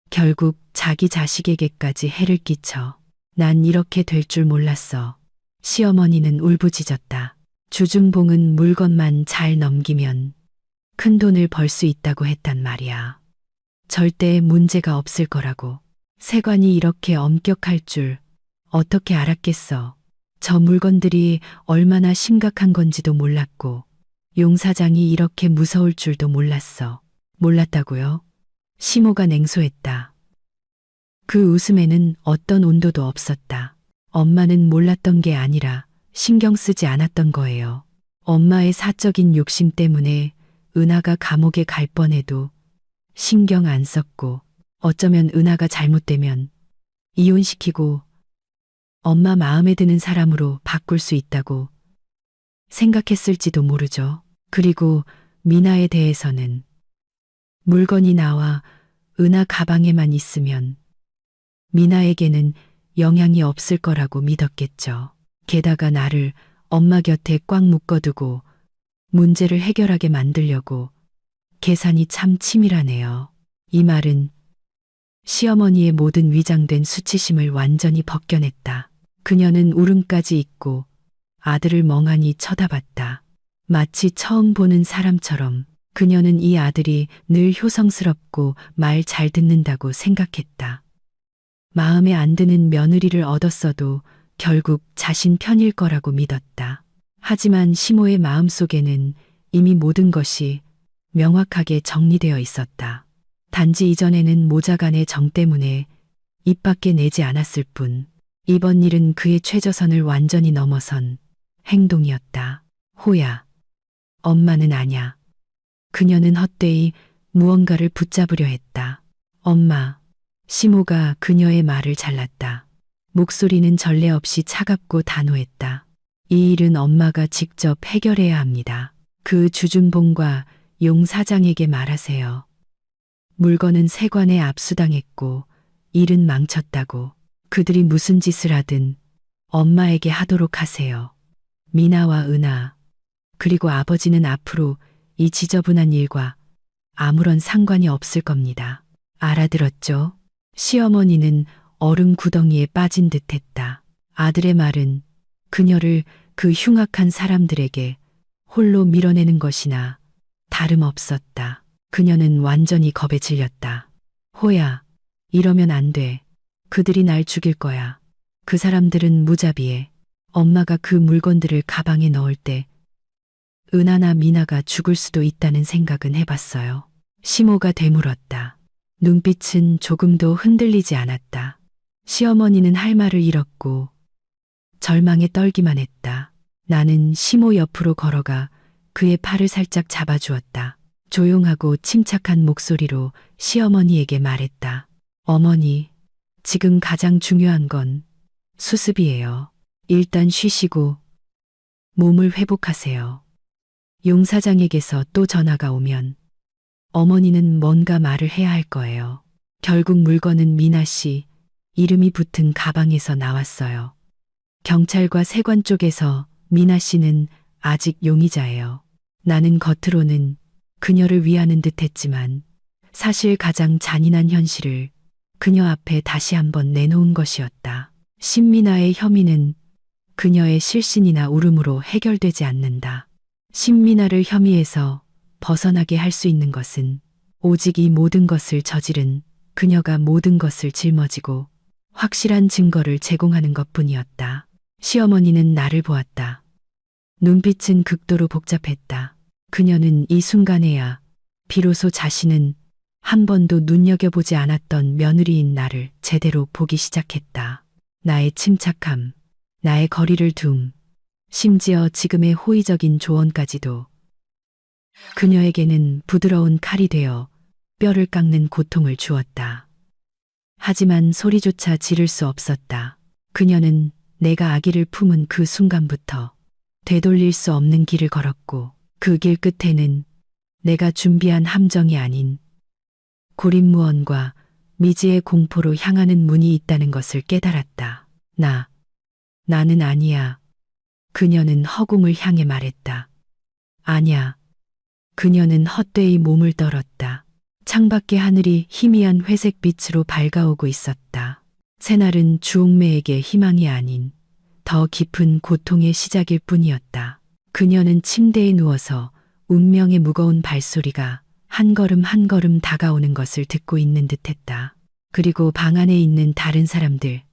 [SPEAKER 1] 결국 자기 자식에게까지 해를 끼쳐. 난 이렇게 될 줄 몰랐어. 시어머니는 울부짖었다. 주준봉은 물건만 잘 넘기면 큰 돈을 벌 수 있다고 했단 말이야. 절대 문제가 없을 거라고. 세관이 이렇게 엄격할 줄 어떻게 알았겠어. 저 물건들이 얼마나 심각한 건지도 몰랐고 용 사장이 이렇게 무서울 줄도 몰랐어. 몰랐다고요? 시모가 냉소했다. 그 웃음에는 어떤 온도도 없었다. 엄마는 몰랐던 게 아니라 신경 쓰지 않았던 거예요. 엄마의 사적인 욕심 때문에 은하가 감옥에 갈 뻔해도 신경 안 썼고 어쩌면 은하가 잘못되면 이혼시키고 엄마 마음에 드는 사람으로 바꿀 수 있다고 생각했을지도 모르죠. 그리고 미나에 대해서는 물건이 나와 은하 가방에만 있으면 미나에게는 영향이 없을 거라고 믿었겠죠. 게다가 나를 엄마 곁에 꽉 묶어두고 문제를 해결하게 만들려고 계산이 참 치밀하네요. 이 말은 시어머니의 모든 위장된 수치심을 완전히 벗겨냈다. 그녀는 울음까지 잊고 아들을 멍하니 쳐다봤다. 마치 처음 보는 사람처럼 그녀는 이 아들이 늘 효성스럽고 말 잘 듣는다고 생각했다. 마음에 안 드는 며느리를 얻었어도 결국 자신 편일 거라고 믿었다. 하지만 시모의 마음속에는 이미 모든 것이 명확하게 정리되어 있었다. 단지 이전에는 모자간의 정 때문에 입 밖에 내지 않았을 뿐 이번 일은 그의 최저선을 완전히 넘어선 행동이었다. 호야, 엄마는 아냐. 그녀는 헛되이 무언가를 붙잡으려 했다. 엄마, 시모가 그녀의 말을 잘랐다. 목소리는 전례 없이 차갑고 단호했다. 이 일은 엄마가 직접 해결해야 합니다. 그 주준봉과 용 사장에게 말하세요. 물건은 세관에 압수당했고 일은 망쳤다고. 그들이 무슨 짓을 하든 엄마에게 하도록 하세요. 미나와 은하, 그리고 아버지는 앞으로 이 지저분한 일과 아무런 상관이 없을 겁니다. 알아들었죠? 시어머니는 얼음 구덩이에 빠진 듯했다. 아들의 말은 그녀를 그 흉악한 사람들에게 홀로 밀어내는 것이나 다름없었다. 그녀는 완전히 겁에 질렸다. 호야, 이러면 안 돼. 그들이 날 죽일 거야. 그 사람들은 무자비해. 엄마가 그 물건들을 가방에 넣을 때 은하나 미나가 죽을 수도 있다는 생각은 해봤어요. 시모가 되물었다. 눈빛은 조금도 흔들리지 않았다. 시어머니는 할 말을 잃었고 절망에 떨기만 했다. 나는 시모 옆으로 걸어가 그의 팔을 살짝 잡아주었다. 조용하고 침착한 목소리로 시어머니에게 말했다. 어머니, 지금 가장 중요한 건 수습이에요. 일단 쉬시고 몸을 회복하세요. 용 사장에게서 또 전화가 오면 어머니는 뭔가 말을 해야 할 거예요. 결국 물건은 미나 씨 이름이 붙은 가방에서 나왔어요. 경찰과 세관 쪽에서 미나 씨는 아직 용의자예요. 나는 겉으로는 그녀를 위하는 듯 했지만 사실 가장 잔인한 현실을 그녀 앞에 다시 한번 내놓은 것이었다. 신미나의 혐의는 그녀의 실신이나 울음으로 해결되지 않는다. 신미나를 혐의해서 벗어나게 할 수 있는 것은 오직 이 모든 것을 저지른 그녀가 모든 것을 짊어지고 확실한 증거를 제공하는 것뿐이었다. 시어머니는 나를 보았다. 눈빛은 극도로 복잡했다. 그녀는 이 순간에야 비로소 자신은 한 번도 눈여겨보지 않았던 며느리인 나를 제대로 보기 시작했다. 나의 침착함, 나의 거리를 둠, 심지어 지금의 호의적인 조언까지도 그녀에게는 부드러운 칼이 되어 뼈를 깎는 고통을 주었다. 하지만 소리조차 지를 수 없었다. 그녀는 내가 아기를 품은 그 순간부터 되돌릴 수 없는 길을 걸었고 그 길 끝에는 내가 준비한 함정이 아닌 고립무원과 미지의 공포로 향하는 문이 있다는 것을 깨달았다. 나는 아니야. 그녀는 허공을 향해 말했다. 아냐. 그녀는 헛되이 몸을 떨었다. 창밖의 하늘이 희미한 회색 빛으로 밝아오고 있었다. 새날은 주옥매에게 희망이 아닌 더 깊은 고통의 시작일 뿐이었다. 그녀는 침대에 누워서 운명의 무거운 발소리가 한 걸음 한 걸음 다가오는 것을 듣고 있는 듯했다. 그리고 방 안에 있는 다른 사람들,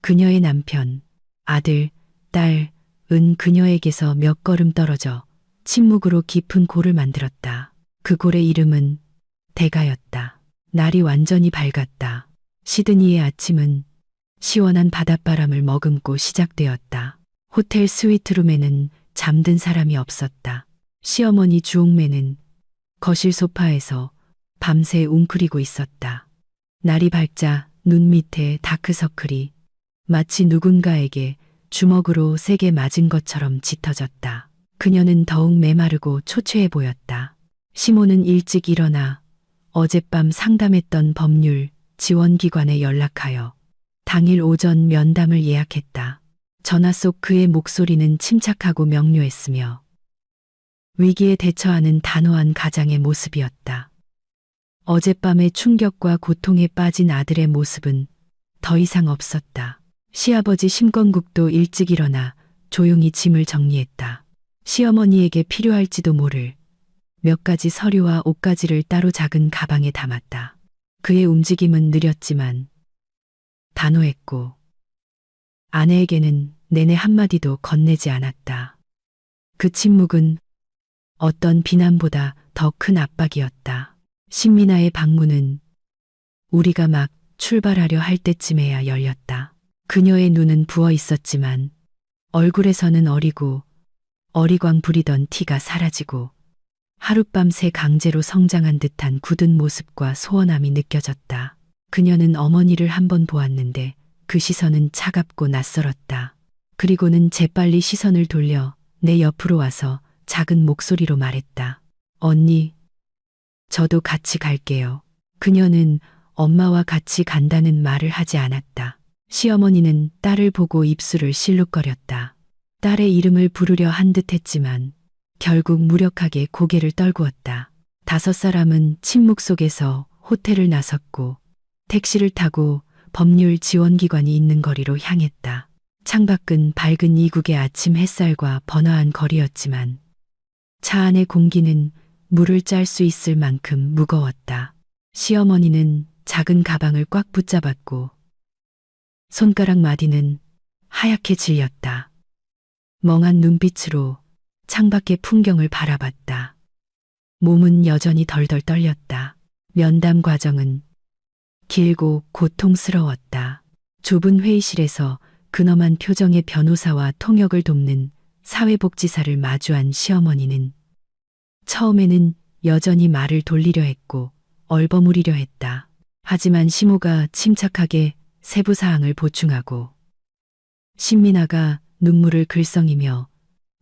[SPEAKER 1] 그녀의 남편, 아들, 딸은 그녀에게서 몇 걸음 떨어져 침묵으로 깊은 골을 만들었다. 그 골의 이름은 대가였다. 날이 완전히 밝았다. 시드니의 아침은 시원한 바닷바람을 머금고 시작되었다. 호텔 스위트룸에는 잠든 사람이 없었다. 시어머니 주옥매는 거실 소파에서 밤새 웅크리고 있었다. 날이 밝자 눈 밑에 다크서클이 마치 누군가에게 주먹으로 세게 맞은 것처럼 짙어졌다. 그녀는 더욱 메마르고 초췌해 보였다. 시모는 일찍 일어나 어젯밤 상담했던 법률 지원기관에 연락하여 당일 오전 면담을 예약했다. 전화 속 그의 목소리는 침착하고 명료했으며 위기에 대처하는 단호한 가장의 모습이었다. 어젯밤의 충격과 고통에 빠진 아들의 모습은 더 이상 없었다. 시아버지 심건국도 일찍 일어나 조용히 짐을 정리했다. 시어머니에게 필요할지도 모를 몇 가지 서류와 옷가지를 따로 작은 가방에 담았다. 그의 움직임은 느렸지만 단호했고 아내에게는 내내 한마디도 건네지 않았다. 그 침묵은 어떤 비난보다 더 큰 압박이었다. 신민아의 방문은 우리가 막 출발하려 할 때쯤에야 열렸다. 그녀의 눈은 부어 있었지만 얼굴에서는 어리광 부리던 티가 사라지고 하룻밤새 강제로 성장한 듯한 굳은 모습과 소원함이 느껴졌다. 그녀는 어머니를 한번 보았는데 그 시선은 차갑고 낯설었다. 그리고는 재빨리 시선을 돌려 내 옆으로 와서 작은 목소리로 말했다. 언니, 저도 같이 갈게요. 그녀는 엄마와 같이 간다는 말을 하지 않았다. 시어머니는 딸을 보고 입술을 실룩거렸다. 딸의 이름을 부르려 한 듯 했지만 결국 무력하게 고개를 떨구었다. 5사람은 침묵 속에서 호텔을 나섰고 택시를 타고 법률 지원기관이 있는 거리로 향했다. 창밖은 밝은 이국의 아침 햇살과 번화한 거리였지만 차 안의 공기는 물을 짤 수 있을 만큼 무거웠다. 시어머니는 작은 가방을 꽉 붙잡았고 손가락 마디는 하얗게 질렸다. 멍한 눈빛으로 창밖의 풍경을 바라봤다. 몸은 여전히 덜덜 떨렸다. 면담 과정은 길고 고통스러웠다. 좁은 회의실에서 근엄한 표정의 변호사와 통역을 돕는 사회복지사를 마주한 시어머니는 처음에는 여전히 말을 돌리려 했고 얼버무리려 했다. 하지만 시모가 침착하게 세부사항을 보충하고 신민아가 눈물을 글썽이며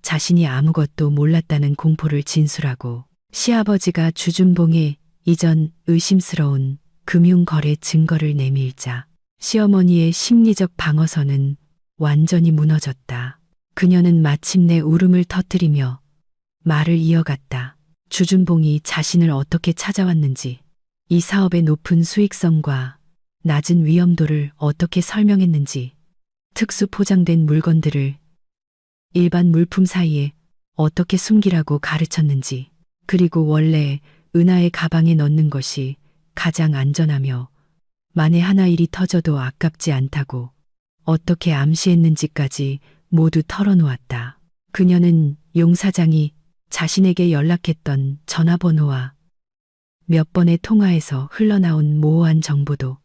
[SPEAKER 1] 자신이 아무것도 몰랐다는 공포를 진술하고 시아버지가 주준봉의 이전 의심스러운 금융거래 증거를 내밀자 시어머니의 심리적 방어선은 완전히 무너졌다. 그녀는 마침내 울음을 터뜨리며 말을 이어갔다. 주준봉이 자신을 어떻게 찾아왔는지, 이 사업의 높은 수익성과 낮은 위험도를 어떻게 설명했는지, 특수 포장된 물건들을 일반 물품 사이에 어떻게 숨기라고 가르쳤는지, 그리고 원래 은하의 가방에 넣는 것이 가장 안전하며 만에 하나 일이 터져도 아깝지 않다고 어떻게 암시했는지까지 모두 털어놓았다. 그녀는 용 사장이 자신에게 연락했던 전화번호와 몇 번의 통화에서 흘러나온 모호한 정보도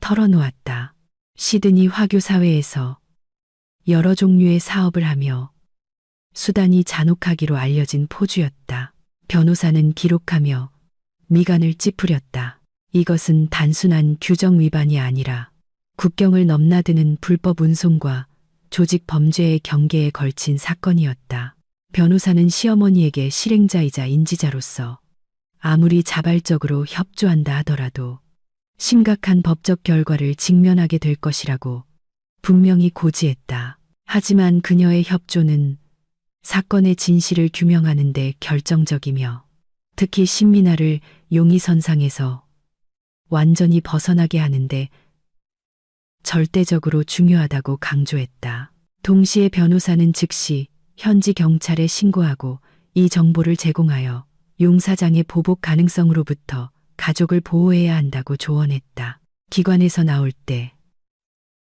[SPEAKER 1] 털어놓았다. 시드니 화교사회에서 여러 종류의 사업을 하며 수단이 잔혹하기로 알려진 포주였다. 변호사는 기록하며 미간을 찌푸렸다. 이것은 단순한 규정 위반이 아니라 국경을 넘나드는 불법 운송과 조직 범죄의 경계에 걸친 사건이었다. 변호사는 시어머니에게 실행자이자 인지자로서 아무리 자발적으로 협조한다 하더라도 심각한 법적 결과를 직면하게 될 것이라고 분명히 고지했다. 하지만 그녀의 협조는 사건의 진실을 규명하는 데 결정적이며 특히 신민아를 용의선상에서 완전히 벗어나게 하는데 절대적으로 중요하다고 강조했다. 동시에 변호사는 즉시 현지 경찰에 신고하고 이 정보를 제공하여 용 사장의 보복 가능성으로부터 가족을 보호해야 한다고 조언했다. 기관에서 나올 때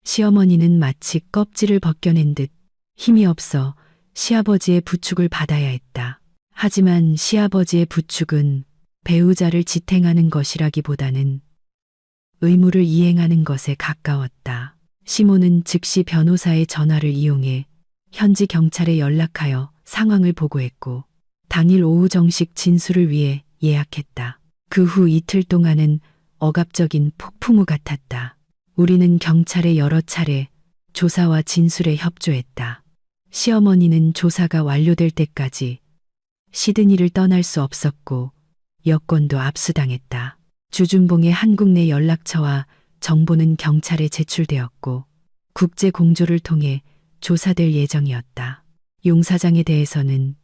[SPEAKER 1] 시어머니는 마치 껍질을 벗겨낸 듯 힘이 없어 시아버지의 부축을 받아야 했다. 하지만 시아버지의 부축은 배우자를 지탱하는 것이라기보다는 의무를 이행하는 것에 가까웠다. 시모는 즉시 변호사의 전화를 이용해 현지 경찰에 연락하여 상황을 보고했고 당일 오후 정식 진술을 위해 예약했다. 그 후 이틀 동안은 억압적인 폭풍우 같았다. 우리는 경찰에 여러 차례 조사와 진술에 협조했다. 시어머니는 조사가 완료될 때까지 시드니를 떠날 수 없었고 여권도 압수당했다. 주준봉의 한국 내 연락처와 정보는 경찰에 제출되었고 국제 공조를 통해 조사될 예정이었다. 용 사장에 대해서는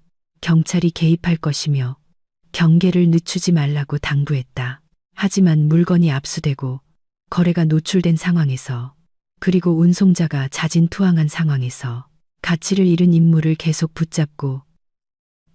[SPEAKER 1] 경찰이 개입할 것이며 경계를 늦추지 말라고 당부했다. 하지만 물건이 압수되고 거래가 노출된 상황에서 그리고 운송자가 자진투항한 상황에서 가치를 잃은 인물을 계속 붙잡고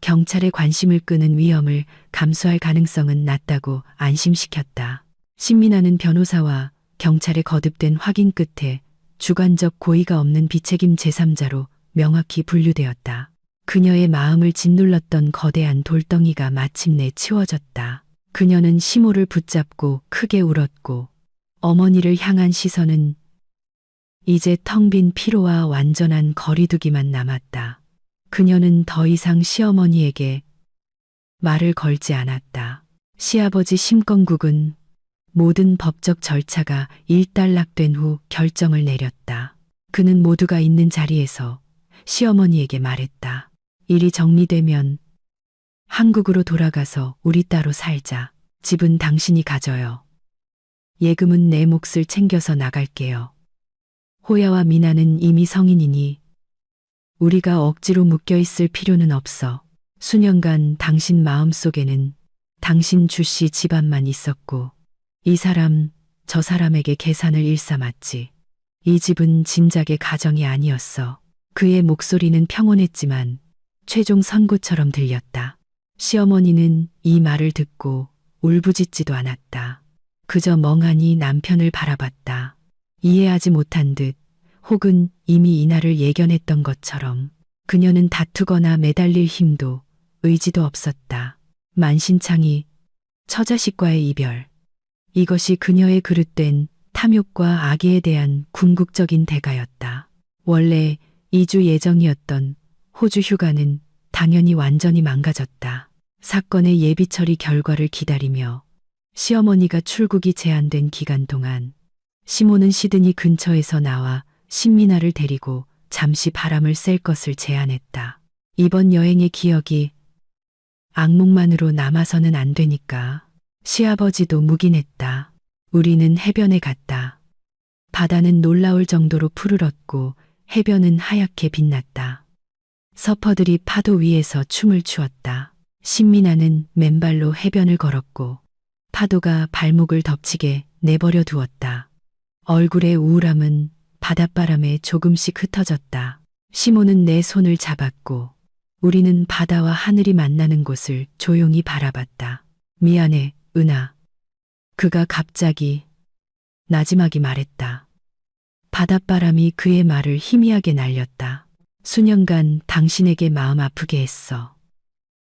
[SPEAKER 1] 경찰의 관심을 끄는 위험을 감수할 가능성은 낮다고 안심시켰다. 신민아는 변호사와 경찰의 거듭된 확인 끝에 주관적 고의가 없는 비책임 제3자로 명확히 분류되었다. 그녀의 마음을 짓눌렀던 거대한 돌덩이가 마침내 치워졌다. 그녀는 시모를 붙잡고 크게 울었고 어머니를 향한 시선은 이제 텅 빈 피로와 완전한 거리두기만 남았다. 그녀는 더 이상 시어머니에게 말을 걸지 않았다. 시아버지 심건국은 모든 법적 절차가 일단락된 후 결정을 내렸다. 그는 모두가 있는 자리에서 시어머니에게 말했다. 일이 정리되면 한국으로 돌아가서 우리 따로 살자. 집은 당신이 가져요. 예금은 내 몫을 챙겨서 나갈게요. 호야와 미나는 이미 성인이니 우리가 억지로 묶여 있을 필요는 없어. 수년간 당신 마음속에는 당신 주씨 집안만 있었고 이 사람 저 사람에게 계산을 일삼았지. 이 집은 진작의 가정이 아니었어. 그의 목소리는 평온했지만 최종 선고처럼 들렸다. 시어머니는 이 말을 듣고 울부짖지도 않았다. 그저 멍하니 남편을 바라봤다. 이해하지 못한 듯 혹은 이미 이날을 예견했던 것처럼 그녀는 다투거나 매달릴 힘도 의지도 없었다. 만신창이 처자식과의 이별. 이것이 그녀의 그릇된 탐욕과 악의에 대한 궁극적인 대가였다. 원래 2주 예정이었던 호주 휴가는 당연히 완전히 망가졌다. 사건의 예비 처리 결과를 기다리며 시어머니가 출국이 제한된 기간 동안 시모는 시드니 근처에서 나와 신민아를 데리고 잠시 바람을 쐴 것을 제안했다. 이번 여행의 기억이 악몽만으로 남아서는 안 되니까. 시아버지도 묵인했다. 우리는 해변에 갔다. 바다는 놀라울 정도로 푸르렀고 해변은 하얗게 빛났다. 서퍼들이 파도 위에서 춤을 추었다. 신민아는 맨발로 해변을 걸었고 파도가 발목을 덮치게 내버려 두었다. 얼굴의 우울함은 바닷바람에 조금씩 흩어졌다. 시모는 내 손을 잡았고 우리는 바다와 하늘이 만나는 곳을 조용히 바라봤다. 미안해, 은하. 그가 갑자기 나지막이 말했다. 바닷바람이 그의 말을 희미하게 날렸다. 수년간 당신에게 마음 아프게 했어.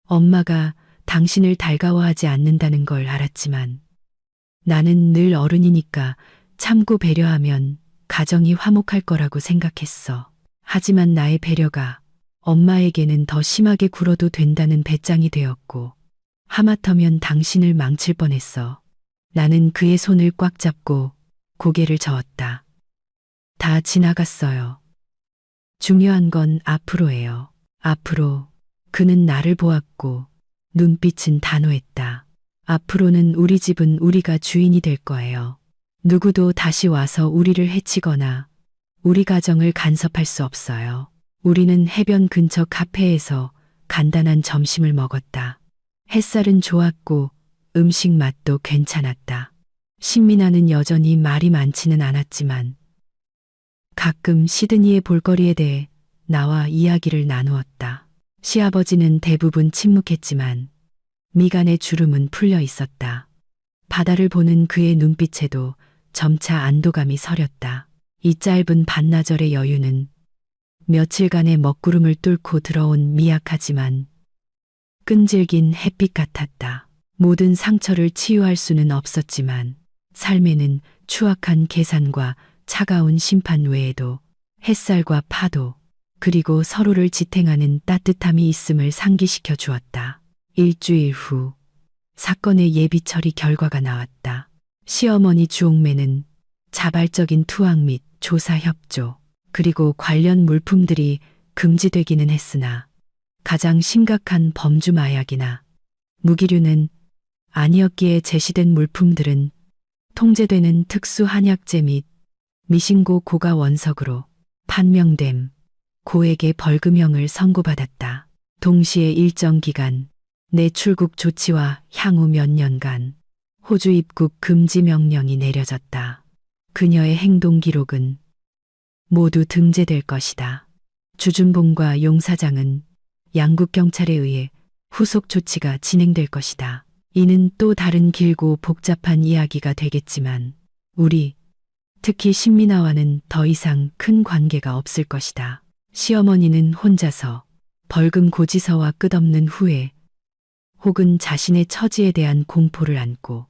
[SPEAKER 1] 엄마가 당신을 달가워하지 않는다는 걸 알았지만 나는 늘 어른이니까 참고 배려하면 가정이 화목할 거라고 생각했어. 하지만 나의 배려가 엄마에게는 더 심하게 굴어도 된다는 배짱이 되었고 하마터면 당신을 망칠 뻔했어. 나는 그의 손을 꽉 잡고 고개를 저었다. 다 지나갔어요. 중요한 건 앞으로예요. 앞으로. 그는 나를 보았고 눈빛은 단호했다. 앞으로는 우리 집은 우리가 주인이 될 거예요. 누구도 다시 와서 우리를 해치거나 우리 가정을 간섭할 수 없어요. 우리는 해변 근처 카페에서 간단한 점심을 먹었다. 햇살은 좋았고 음식 맛도 괜찮았다. 신민아는 여전히 말이 많지는 않았지만 가끔 시드니의 볼거리에 대해 나와 이야기를 나누었다. 시아버지는 대부분 침묵했지만 미간의 주름은 풀려 있었다. 바다를 보는 그의 눈빛에도 점차 안도감이 서렸다. 이 짧은 반나절의 여유는 며칠간의 먹구름을 뚫고 들어온 미약하지만 끈질긴 햇빛 같았다. 모든 상처를 치유할 수는 없었지만 삶에는 추악한 계산과 차가운 심판 외에도 햇살과 파도 그리고 서로를 지탱하는 따뜻함이 있음을 상기시켜 주었다. 일주일 후 사건의 예비 처리 결과가 나왔다. 시어머니 주옥매는 자발적인 투항 및 조사 협조 그리고 관련 물품들이 금지되기는 했으나 가장 심각한 범주 마약이나 무기류는 아니었기에 제시된 물품들은 통제되는 특수 한약재 및 미신고 고가 원석으로 판명됨 고액의 벌금형을 선고받았다. 동시에 일정 기간 내 출국 조치와 향후 몇 년간 호주 입국 금지 명령이 내려졌다. 그녀의 행동 기록은 모두 등재될 것이다. 주준봉과 용 사장은 양국 경찰에 의해 후속 조치가 진행될 것이다. 이는 또 다른 길고 복잡한 이야기가 되겠지만 우리, 특히 신민아와는 더 이상 큰 관계가 없을 것이다. 시어머니는 혼자서 벌금 고지서와 끝없는 후회 혹은 자신의 처지에 대한 공포를 안고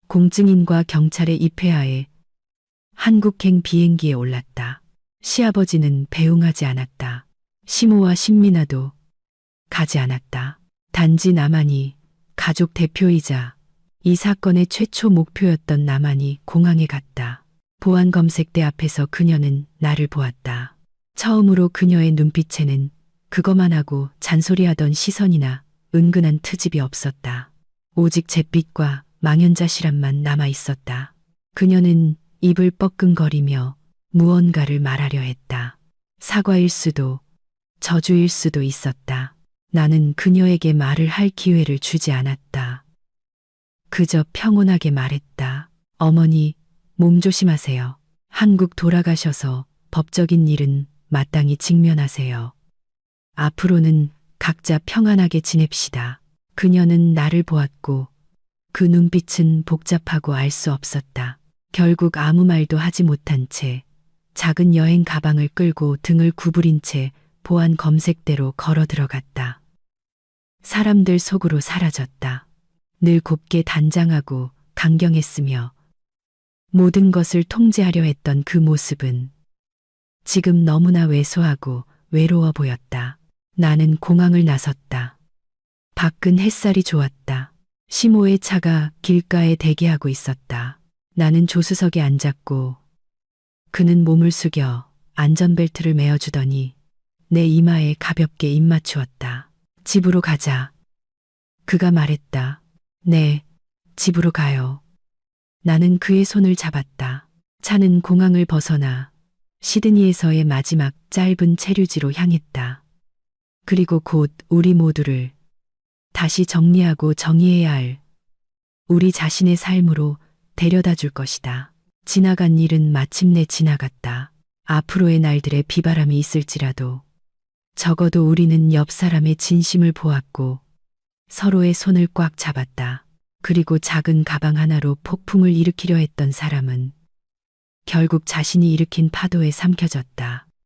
[SPEAKER 1] 공증인과 경찰의 입회하에 한국행 비행기에 올랐다. 시아버지는 배웅하지 않았다. 시모와 신민아도 가지 않았다. 단지 나만이 가족 대표이자 이 사건의 최초 목표였던 나만이 공항에 갔다. 보안 검색대 앞에서 그녀는 나를 보았다. 처음으로 그녀의 눈빛에는 그거만 하고 잔소리하던 시선이나 은근한 트집이 없었다. 오직 잿빛과 망연자실함만 남아 있었다. 그녀는 입을 뻐끔거리며 무언가를 말하려 했다. 사과일 수도 저주일 수도 있었다. 나는 그녀에게 말을 할 기회를 주지 않았다. 그저 평온하게 말했다. 어머니, 몸 조심하세요. 한국 돌아가셔서 법적인 일은 마땅히 직면하세요. 앞으로는 각자 평안하게 지냅시다. 그녀는 나를 보았고 그 눈빛은 복잡하고 알 수 없었다. 결국 아무 말도 하지 못한 채 작은 여행 가방을 끌고 등을 구부린 채 보안 검색대로 걸어 들어갔다. 사람들 속으로 사라졌다. 늘 곱게 단장하고 강경했으며 모든 것을 통제하려 했던 그 모습은 지금 너무나 왜소하고 외로워 보였다. 나는 공항을 나섰다. 밖은 햇살이 좋았다. 시모의 차가 길가에 대기하고 있었다. 나는 조수석에 앉았고 그는 몸을 숙여 안전벨트를 메어주더니 내 이마에 가볍게 입맞추었다. 집으로 가자. 그가 말했다. 네, 집으로 가요. 나는 그의 손을 잡았다. 차는 공항을 벗어나 시드니에서의 마지막 짧은 체류지로 향했다. 그리고 곧 우리 모두를 다시 정리하고 정의해야 할 우리 자신의 삶으로 데려다 줄 것이다. 지나간 일은 마침내 지나갔다. 앞으로의 날들의 비바람이 있을지라도 적어도 우리는 옆 사람의 진심을 보았고 서로의 손을 꽉 잡았다. 그리고 작은 가방 하나로 폭풍을 일으키려 했던 사람은 결국 자신이 일으킨 파도에 삼켜졌다.